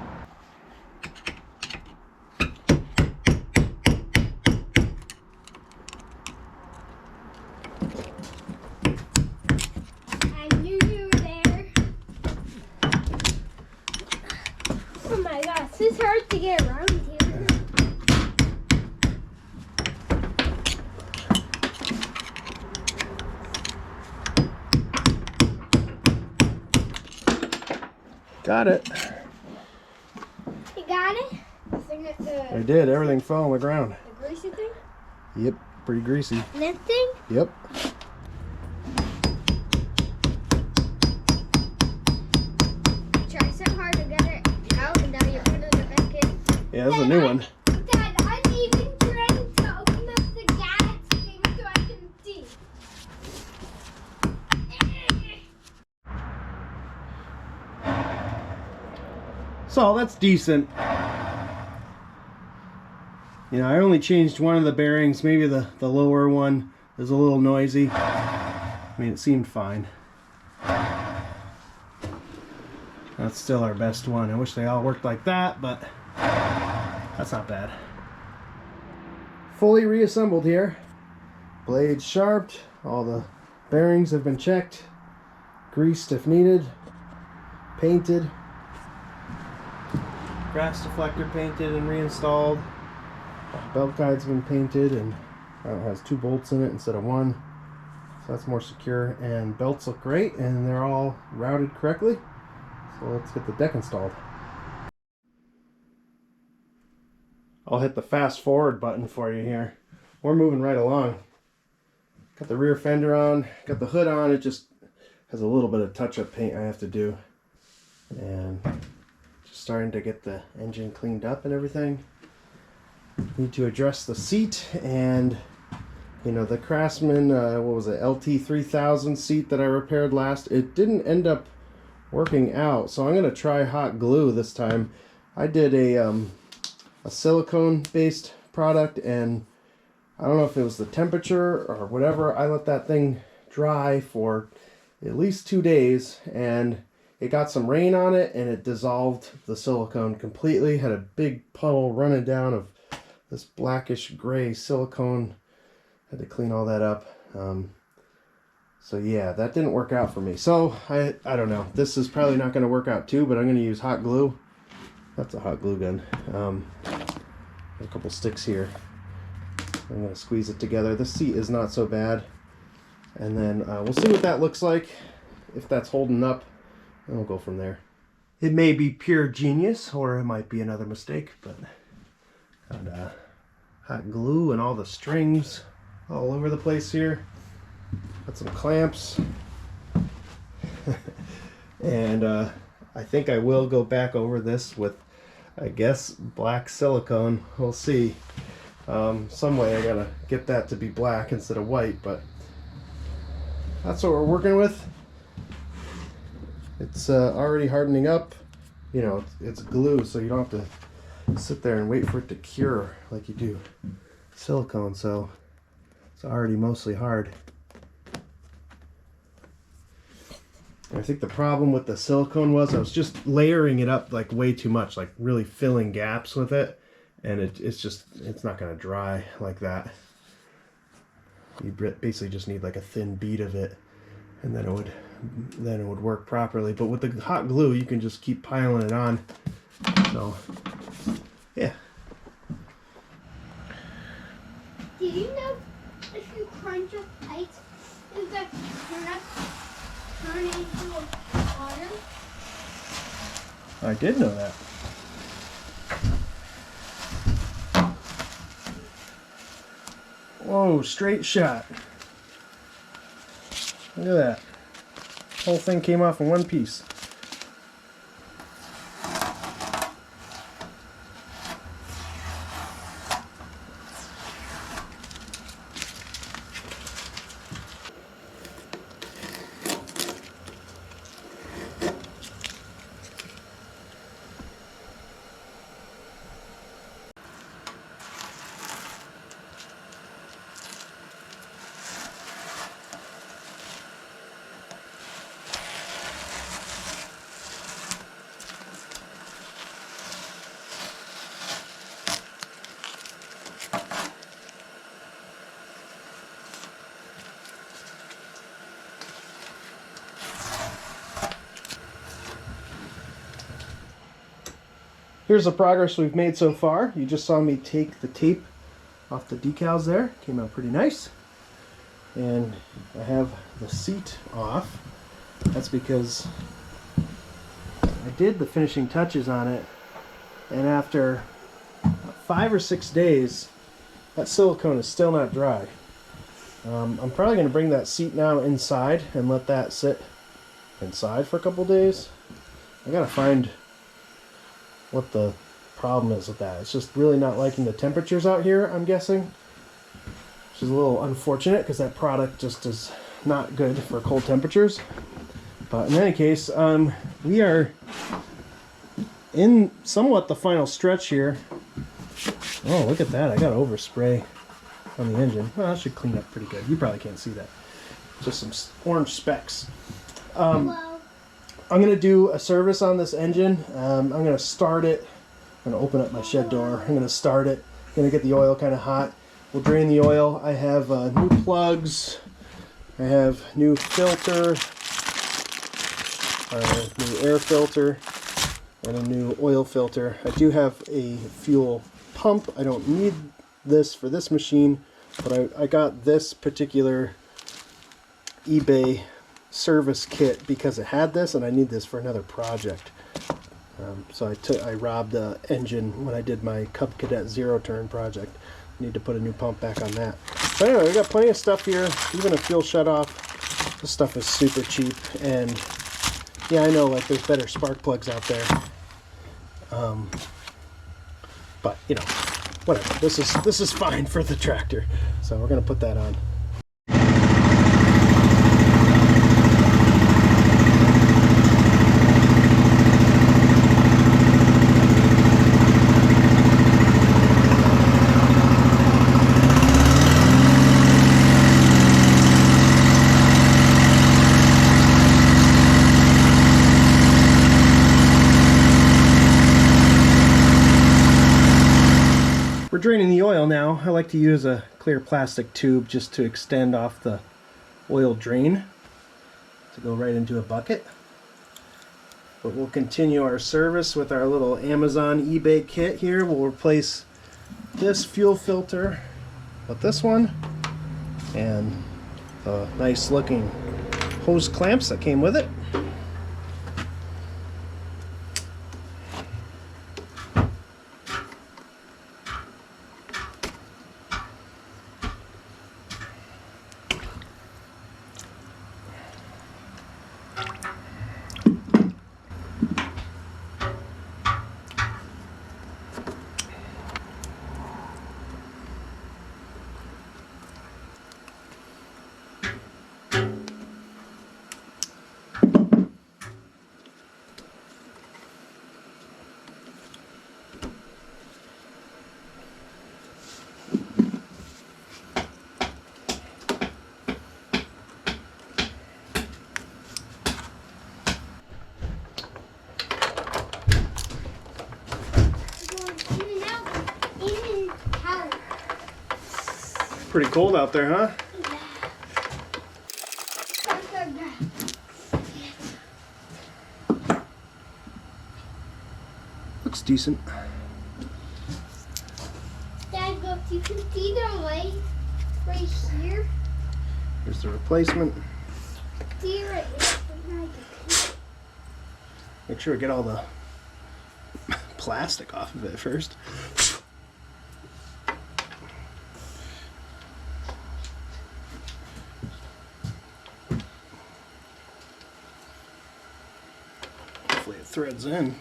I knew you were there. Oh my gosh, it's hard to get around here. Got it. You got it? I did. Everything fell on the ground. The greasy thing? Yep, pretty greasy. That thing? Yep. Try so hard to get it out and now you're putting it back in. Yeah, this is a new one. Dad, I'm even trying to open up the gas thing so I can see. So that's decent. You know, I only changed one of the bearings. Maybe the lower one is a little noisy. I mean, it seemed fine. That's still our best one. I wish they all worked like that, but that's not bad. Fully reassembled here. Blades sharpened. All the bearings have been checked. Greased if needed. Painted. Grass deflector painted and reinstalled. Belt guide's been painted and it has 2 bolts in it instead of 1. So that's more secure, and belts look great and they're all routed correctly. So let's get the deck installed. I'll hit the fast forward button for you here. We're moving right along. Got the rear fender on, got the hood on. It just has a little bit of touch-up paint I have to do. And just starting to get the engine cleaned up and everything. Need to address the seat, and you know, the Craftsman, what was it, LT3000 seat that I repaired last, it didn't end up working out, so I'm going to try hot glue this time. I did a silicone based product, and I don't know if it was the temperature or whatever, I let that thing dry for at least 2 days, and it got some rain on it and it dissolved the silicone completely. Had a big puddle running down of this blackish gray silicone. Had to clean all that up. So yeah, that didn't work out for me. So I don't know. This is probably not going to work out too, but I'm going to use hot glue. That's a hot glue gun. A couple sticks here. I'm going to squeeze it together. This seat is not so bad. And then we'll see what that looks like. if that's holding up, then we'll go from there. It may be pure genius, or it might be another mistake, but got hot glue and all the strings all over the place here. Got some clamps. And I think I will go back over this with, I guess, black silicone. We'll see. Some way I gotta get that to be black instead of white, but that's what we're working with. It's already hardening up. You know, it's glue, so you don't have to sit there and wait for it to cure like you do silicone, so it's already mostly hard. I think the problem with the silicone was I was just layering it up like way too much, like really filling gaps with it, and it's not going to dry like that. You basically just need like a thin bead of it, and then it would work properly. But with the hot glue, you can just keep piling it on. So yeah. Do you know if you crunch your plate, is that you're not turning into water? I did know that. Whoa, straight shot. Look at that. Whole thing came off in one piece. Here's the progress we've made so far. You just saw me take the tape off the decals there. Came out pretty nice. And I have the seat off. That's because I did the finishing touches on it, and after 5 or 6 days, that silicone is still not dry. I'm probably going to bring that seat now inside and let that sit inside for a couple days. I gotta find what the problem is with that. It's just really not liking the temperatures out here, I'm guessing, which is a little unfortunate because that product just is not good for cold temperatures. But in any case, we are in somewhat the final stretch here. Oh, look at that. I got overspray on the engine. Well, that should clean up pretty good. You probably can't see that. Just some orange specks. I'm going to do a service on this engine. I'm going to start it. I'm going to open up my shed door. I'm going to start it. I'm going to get the oil kind of hot. We'll drain the oil. I have new plugs. I have new filter, new air filter, and a new oil filter. I do have a fuel pump. I don't need this for this machine, but I got this particular eBay service kit because it had this, and I need this for another project. So I robbed the engine when I did my Cub Cadet zero turn project. I need to put a new pump back on that. But anyway, we got plenty of stuff here. Even a fuel shut off. This stuff is super cheap, and yeah, I know, like, there's better spark plugs out there. But you know, whatever. This is fine for the tractor. So we're gonna put that on. We're draining the oil now. I like to use a clear plastic tube just to extend off the oil drain to go right into a bucket. But we'll continue our service with our little Amazon eBay kit here. We'll replace this fuel filter with this one, and the nice looking hose clamps that came with it. Pretty cold out there, huh? Looks decent. Dad, look, you can see the light right here. Here's the replacement. See it right here. Make sure we get all the plastic off of it first. Hopefully it threads in.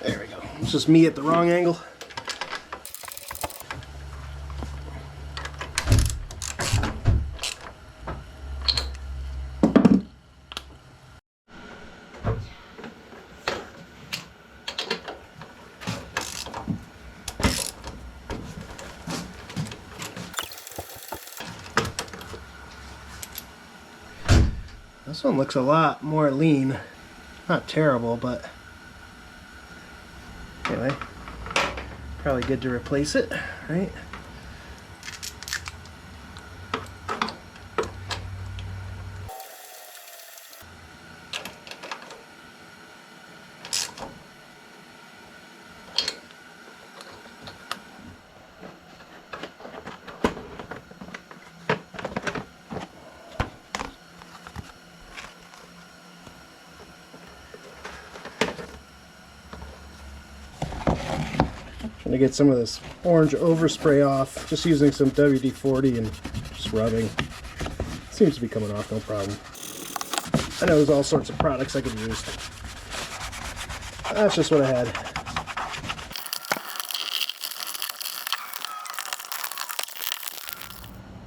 There we go. It's just me at the wrong angle. This one looks a lot more lean. Not terrible, but anyway, probably good to replace it, right? To get some of this orange overspray off, just using some WD-40 and just rubbing. Seems to be coming off, no problem. I know there's all sorts of products I could use. That's just what I had.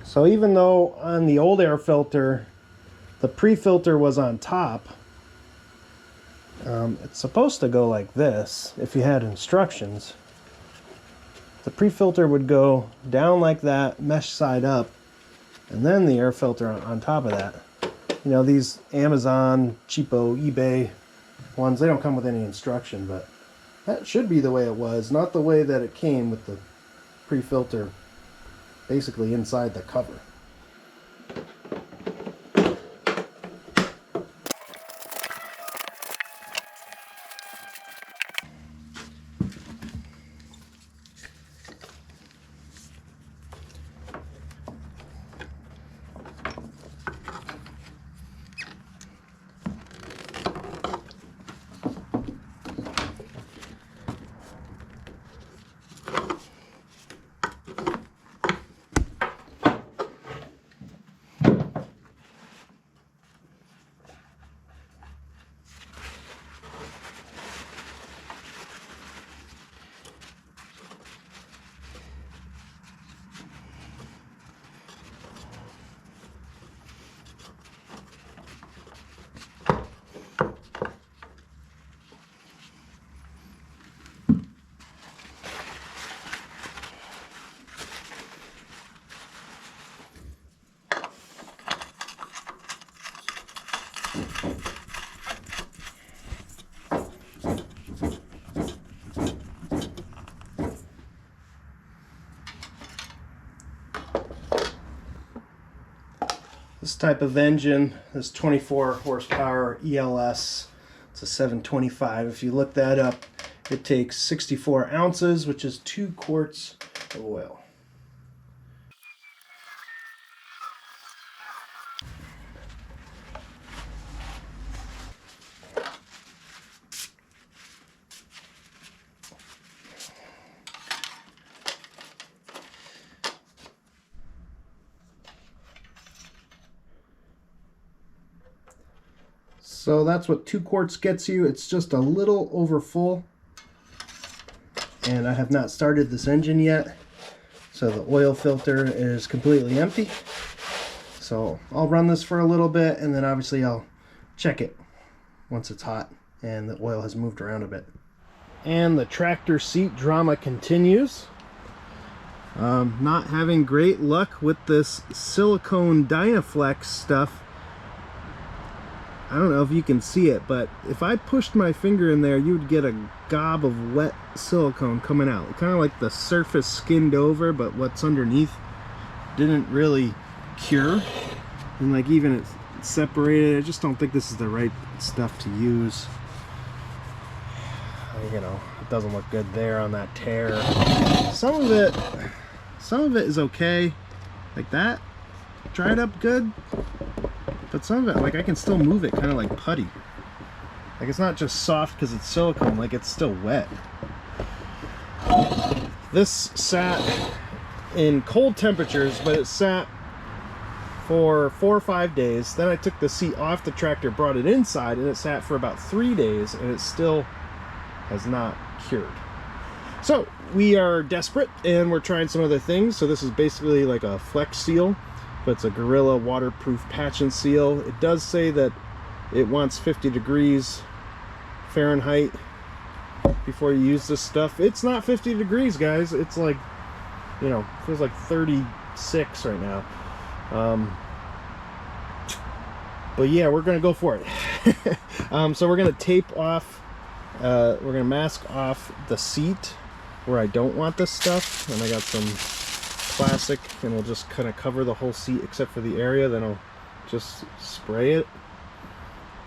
So even though on the old air filter, the pre-filter was on top, it's supposed to go like this if you had instructions. The pre-filter would go down like that, mesh side up, and then the air filter on top of that. You know, these Amazon, cheapo, eBay ones, they don't come with any instruction, but that should be the way it was, not the way that it came with the pre-filter basically inside the cover. This type of engine, this 24 horsepower ELS, it's a 725. If you look that up, it takes 64 ounces, which is 2 quarts of oil. So that's what 2 quarts gets you. It's just a little over full. And I have not started this engine yet. So the oil filter is completely empty. So I'll run this for a little bit, and then obviously I'll check it once it's hot and the oil has moved around a bit. And the tractor seat drama continues. Not having great luck with this silicone Dynaflex stuff. I don't know if you can see it, but if I pushed my finger in there, you would get a gob of wet silicone coming out. Kind of like the surface skinned over, but what's underneath didn't really cure. And like even it's separated. I just don't think this is the right stuff to use. You know, it doesn't look good there on that tear. Some of it is okay. Like that dried up good. But some of it, like I can still move it kind of like putty. Like it's not just soft because it's silicone, like it's still wet. This sat in cold temperatures, but it sat for 4 or 5 days. Then I took the seat off the tractor, brought it inside, and it sat for about 3 days, and it still has not cured. So we are desperate and we're trying some other things. So this is basically like a flex seal, but it's a Gorilla waterproof patch and seal. It does say that it wants 50 degrees Fahrenheit before you use this stuff. It's not 50 degrees, guys. It's like, you know, feels like 36 right now. But yeah, we're gonna go for it. So we're gonna tape off, we're gonna mask off the seat where I don't want this stuff, and I got some plastic, and we'll just kind of cover the whole seat except for the area. Then I'll just spray it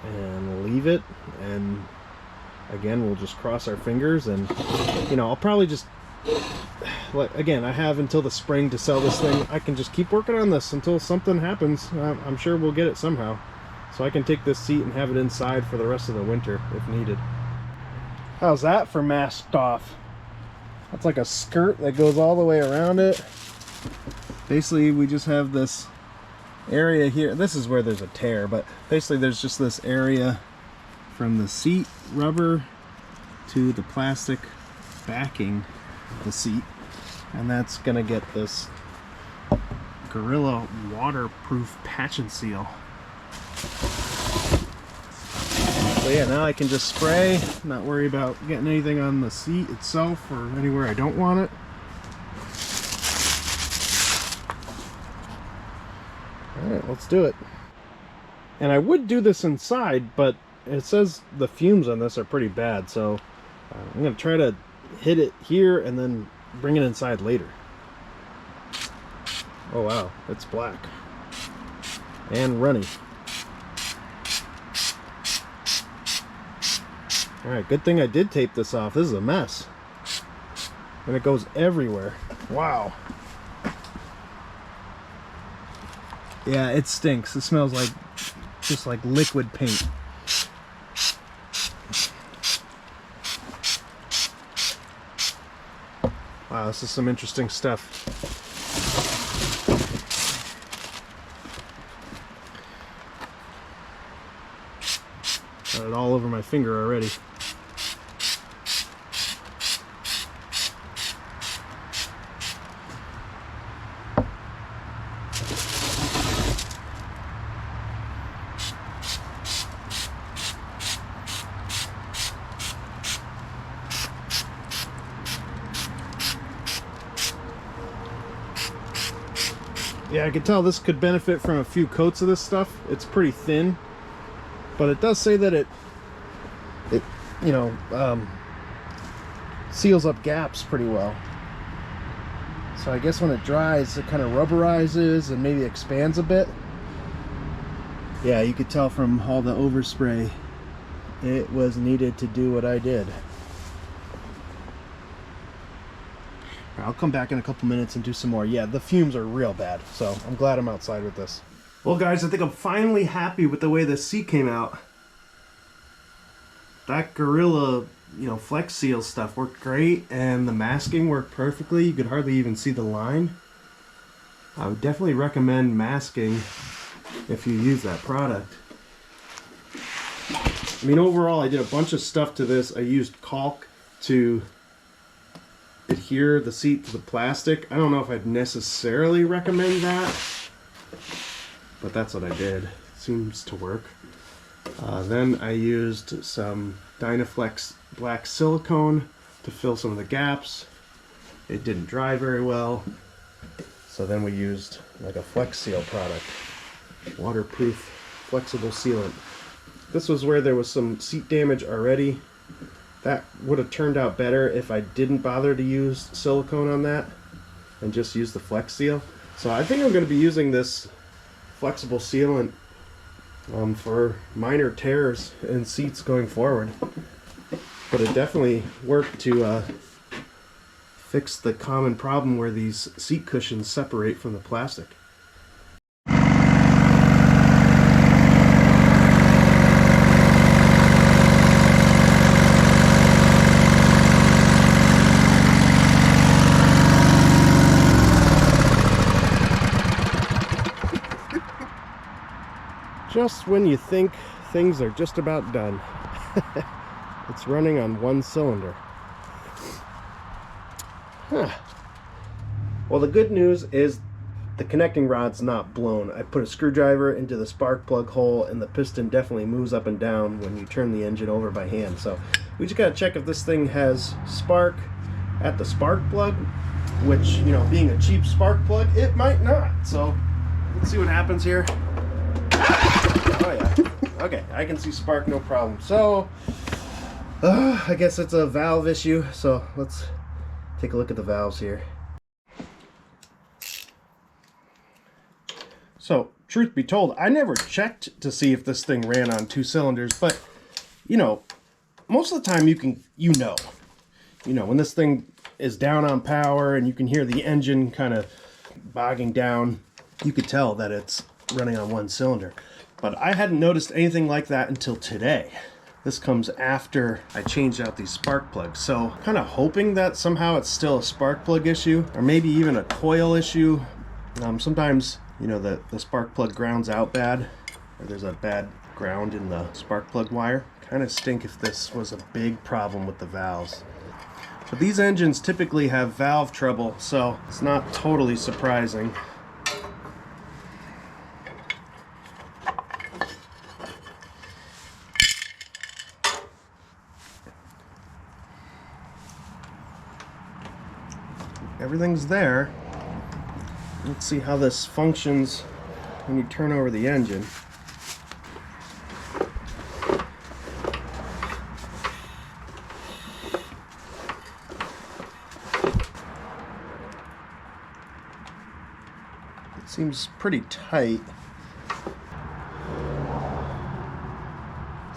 and leave it, and again we'll just cross our fingers. And you know, I'll probably just, again, I have until the spring to sell this thing. I can just keep working on this until something happens. I'm sure we'll get it somehow, so I can take this seat and have it inside for the rest of the winter if needed. How's that for masked off? That's like a skirt that goes all the way around it. Basically we just have this area here. This is where there's a tear, but basically there's just this area from the seat rubber to the plastic backing the seat, and that's gonna get this Gorilla waterproof patch and seal. So yeah, now I can just spray, not worry about getting anything on the seat itself or anywhere I don't want it. Alright, let's do it. And I would do this inside, but it says the fumes on this are pretty bad, so I'm going to try to hit it here and then bring it inside later. Oh wow, it's black and runny. Alright, good thing I did tape this off. This is a mess. And it goes everywhere. Wow. Yeah, it stinks. It smells like just like liquid paint. Wow, this is some interesting stuff. Got it all over my finger already. Yeah, I can tell this could benefit from a few coats of this stuff. It's pretty thin, but it does say that it you know, seals up gaps pretty well. So I guess when it dries, it kind of rubberizes and maybe expands a bit. Yeah, you could tell from all the overspray, it was needed to do what I did. I'll come back in a couple minutes and do some more. Yeah, the fumes are real bad, so I'm glad I'm outside with this. Well guys, I think I'm finally happy with the way this seat came out. That Gorilla, you know, flex seal stuff worked great, and the masking worked perfectly. You could hardly even see the line. I would definitely recommend masking if you use that product. I mean, overall, I did a bunch of stuff to this. I used caulk to adhere the seat to the plastic. I don't know if I'd necessarily recommend that, but that's what I did. Seems to work. Then I used some Dynaflex black silicone to fill some of the gaps. It didn't dry very well, so then we used like a Flex Seal product, waterproof flexible sealant. This was where there was some seat damage already. That would have turned out better if I didn't bother to use silicone on that and just use the Flex Seal. So I think I'm going to be using this flexible sealant for minor tears in seats going forward. But it definitely worked to fix the common problem where these seat cushions separate from the plastic. Just when you think things are just about done, it's running on one cylinder. Well, the good news is the connecting rod's not blown. I put a screwdriver into the spark plug hole, and the piston definitely moves up and down when you turn the engine over by hand. So we just gotta check if this thing has spark at the spark plug, which, you know, being a cheap spark plug, it might not. So let's see what happens here. Oh yeah, okay, I can see spark, no problem. So I guess it's a valve issue, so let's take a look at the valves here. So truth be told, I never checked to see if this thing ran on 2 cylinders, but you know, most of the time you know when this thing is down on power and you can hear the engine kind of bogging down, you could tell that it's running on 1 cylinder. But I hadn't noticed anything like that until today. This comes after I changed out these spark plugs. So kind of hoping that somehow it's still a spark plug issue, or maybe even a coil issue. Sometimes, you know, the spark plug grounds out bad, or there's a bad ground in the spark plug wire. Kind of stink if this was a big problem with the valves. But these engines typically have valve trouble, so it's not totally surprising. Everything's there. Let's see how this functions when you turn over the engine. It seems pretty tight.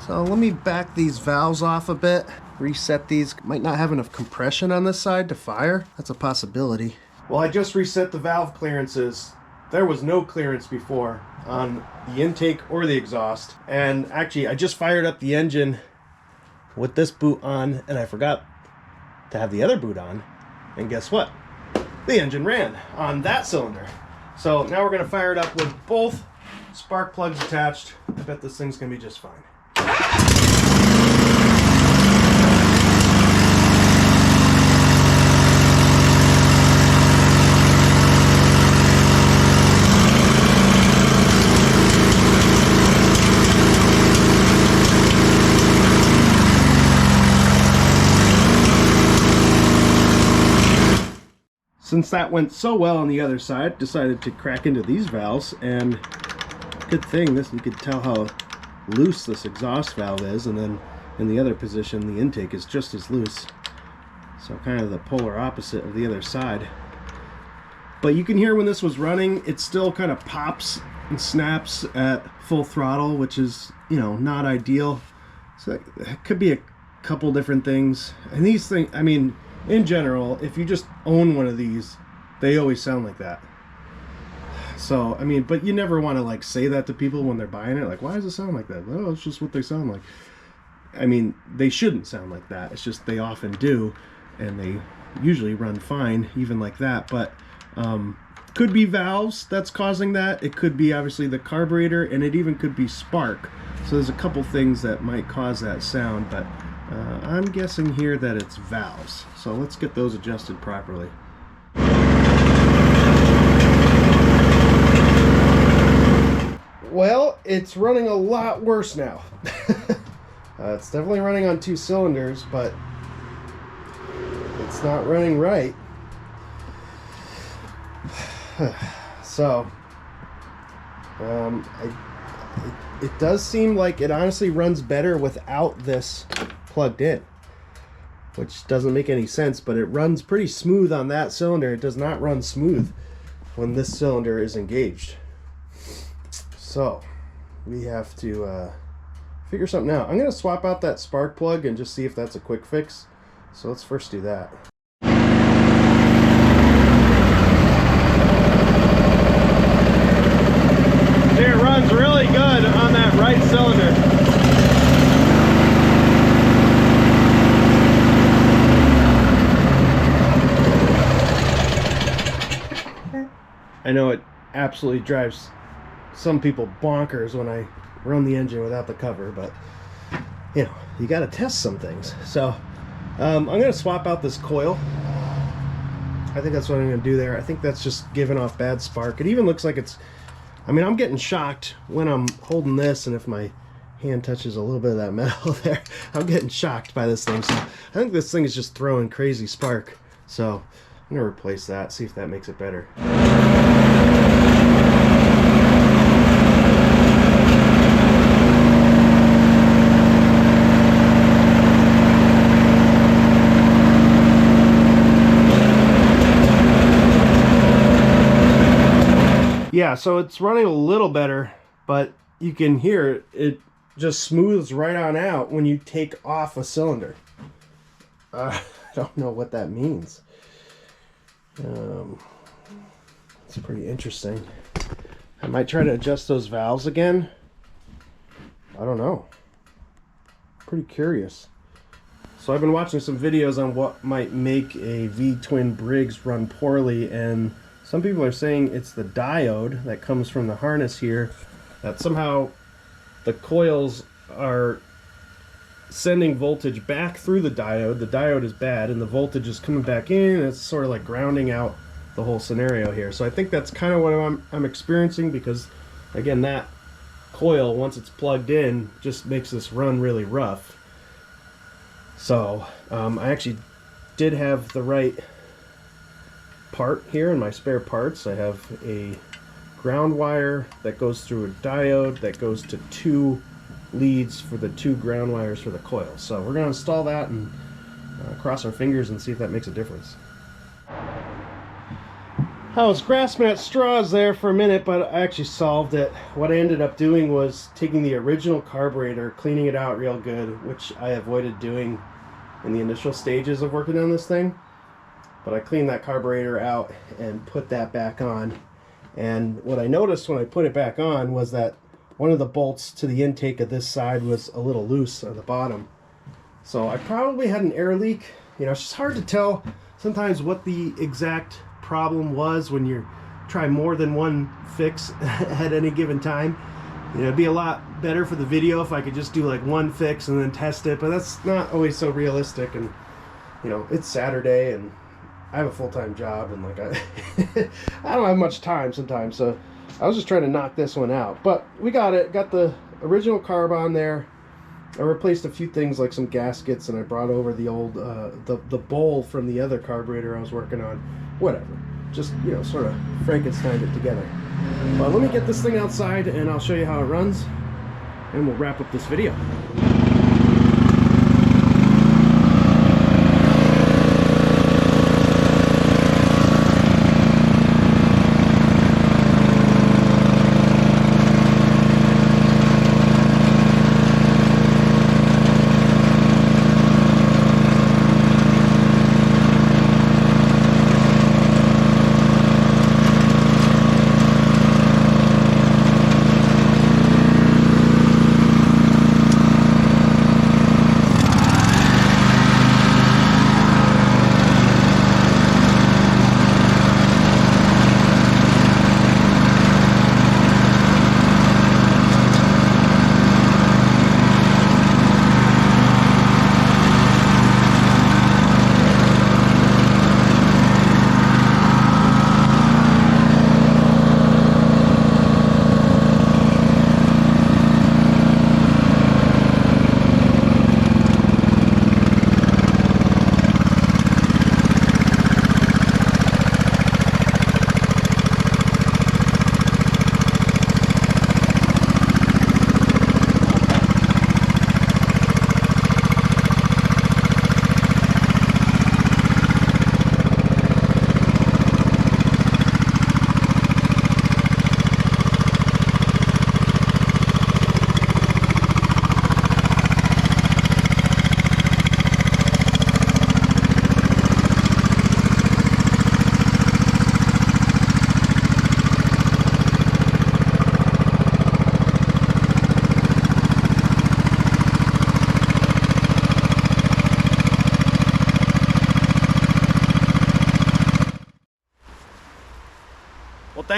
So let me back these valves off a bit. Reset these. Might not have enough compression on this side to fire. That's a possibility. Well, I just reset the valve clearances. There was no clearance before on the intake or the exhaust. And actually, I just fired up the engine with this boot on, and I forgot to have the other boot on. And guess what? The engine ran on that cylinder. So now we're going to fire it up with both spark plugs attached. I bet this thing's going to be just fine. Since that went so well on the other side, decided to crack into these valves, and good thing this, you could tell how loose this exhaust valve is, and then in the other position the intake is just as loose. So kind of the polar opposite of the other side. But you can hear when this was running, it still kind of pops and snaps at full throttle, which is, you know, not ideal. So it could be a couple different things. And these things, I mean, in general, if you just own one of these, they always sound like that. So, I mean, but you never want to like say that to people when they're buying it. Like, why does it sound like that? Oh, it's just what they sound like. I mean, they shouldn't sound like that. It's just they often do, and they usually run fine, even like that. But could be valves that's causing that. It could be obviously the carburetor, and it even could be spark. So there's a couple things that might cause that sound, but I'm guessing here that it's valves. So let's get those adjusted properly. Well, it's running a lot worse now. It's definitely running on 2 cylinders, but it's not running right. So, it does seem like it honestly runs better without this plugged in, which doesn't make any sense, but it runs pretty smooth on that cylinder. It does not run smooth when this cylinder is engaged. So we have to figure something out. I'm going to swap out that spark plug and just see if that's a quick fix. So let's first do that. There, it runs really good on that right cylinder. I know it absolutely drives some people bonkers when I run the engine without the cover, but you know, you got to test some things. So I'm going to swap out this coil. I think that's what I'm going to do there. I think that's just giving off bad spark. It even looks like it's, I mean, I'm getting shocked when I'm holding this, and if my hand touches a little bit of that metal there, I'm getting shocked by this thing. So I think this thing is just throwing crazy spark. So I'm going to replace that, see if that makes it better. Yeah, so it's running a little better, but you can hear it just smooths right on out when you take off a cylinder. I don't know what that means. It's pretty interesting. I might try to adjust those valves again. I don't know. Pretty curious. So I've been watching some videos on what might make a V-twin Briggs run poorly, and some people are saying it's the diode that comes from the harness here, that somehow the coils are sending voltage back through the diode. The diode is bad and the voltage is coming back in, and it's sort of like grounding out the whole scenario here. So I think that's kind of what I'm experiencing, because again, that coil, once it's plugged in, just makes this run really rough. So I actually did have the right part here in my spare parts. I have a ground wire that goes through a diode that goes to 2 leads for the 2 ground wires for the coil. So we're going to install that and cross our fingers and see if that makes a difference. I was grasping at straws there for a minute, but I actually solved it. What I ended up doing was taking the original carburetor, cleaning it out real good, which I avoided doing in the initial stages of working on this thing. But I cleaned that carburetor out and put that back on. And what I noticed when I put it back on was that one of the bolts to the intake of this side was a little loose on the bottom. So I probably had an air leak. You know, it's just hard to tell sometimes what the exact problem was when you try more than one fix at any given time. You know, it'd be a lot better for the video if I could just do like one fix and then test it, but that's not always so realistic. And you know, it's Saturday and I have a full-time job, and like I don't have much time sometimes, so I was just trying to knock this one out. But we got it. Got the original carb on there. I replaced a few things like some gaskets, and I brought over the old the bowl from the other carburetor I was working on. Whatever. Just, you know, sort of Frankensteined it together. But let me get this thing outside, and I'll show you how it runs, and we'll wrap up this video.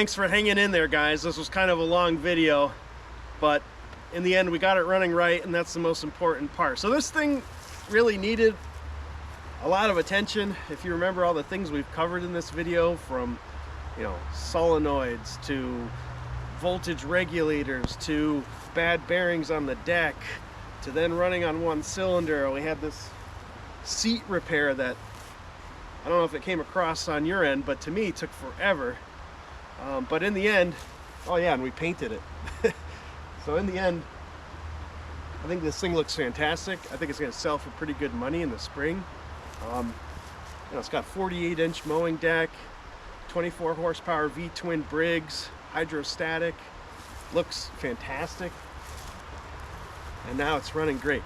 thanks for hanging in there, guys. This was kind of a long video, but in the end we got it running right, and that's the most important part. So this thing really needed a lot of attention. If you remember all the things we've covered in this video, from solenoids to voltage regulators to bad bearings on the deck to then running on one cylinder. We had this seat repair that I don't know if it came across on your end, but to me it took forever. But in the end, oh yeah, and we painted it. So in the end, I think this thing looks fantastic. I think it's going to sell for pretty good money in the spring. It's got 48-inch mowing deck, 24 horsepower V-twin Briggs, hydrostatic, looks fantastic, and now it's running great.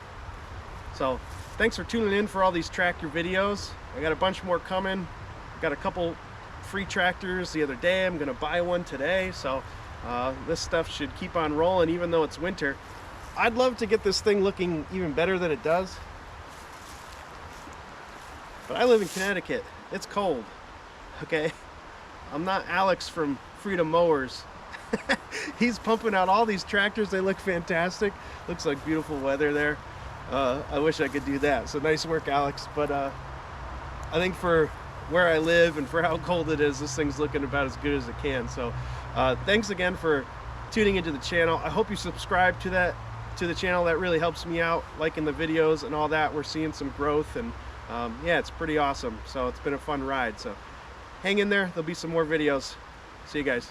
So thanks for tuning in for all these tractor videos. I got a bunch more coming. I got a couple free tractors the other day. I'm gonna buy one today, so this stuff should keep on rolling even though it's winter. I'd love to get this thing looking even better than it does, but I live in Connecticut. It's cold, okay? I'm not Alex from Freedom Mowers. He's pumping out all these tractors. They look fantastic. Looks like beautiful weather there. I wish I could do that. So nice work, Alex. But I think for where I live and for how cold it is, this thing's looking about as good as it can. So thanks again for tuning into the channel. I hope you subscribe to the channel. That really helps me out, liking the videos and all that. We're seeing some growth, and yeah, it's pretty awesome. So it's been a fun ride. So hang in there. There'll be some more videos. See you guys.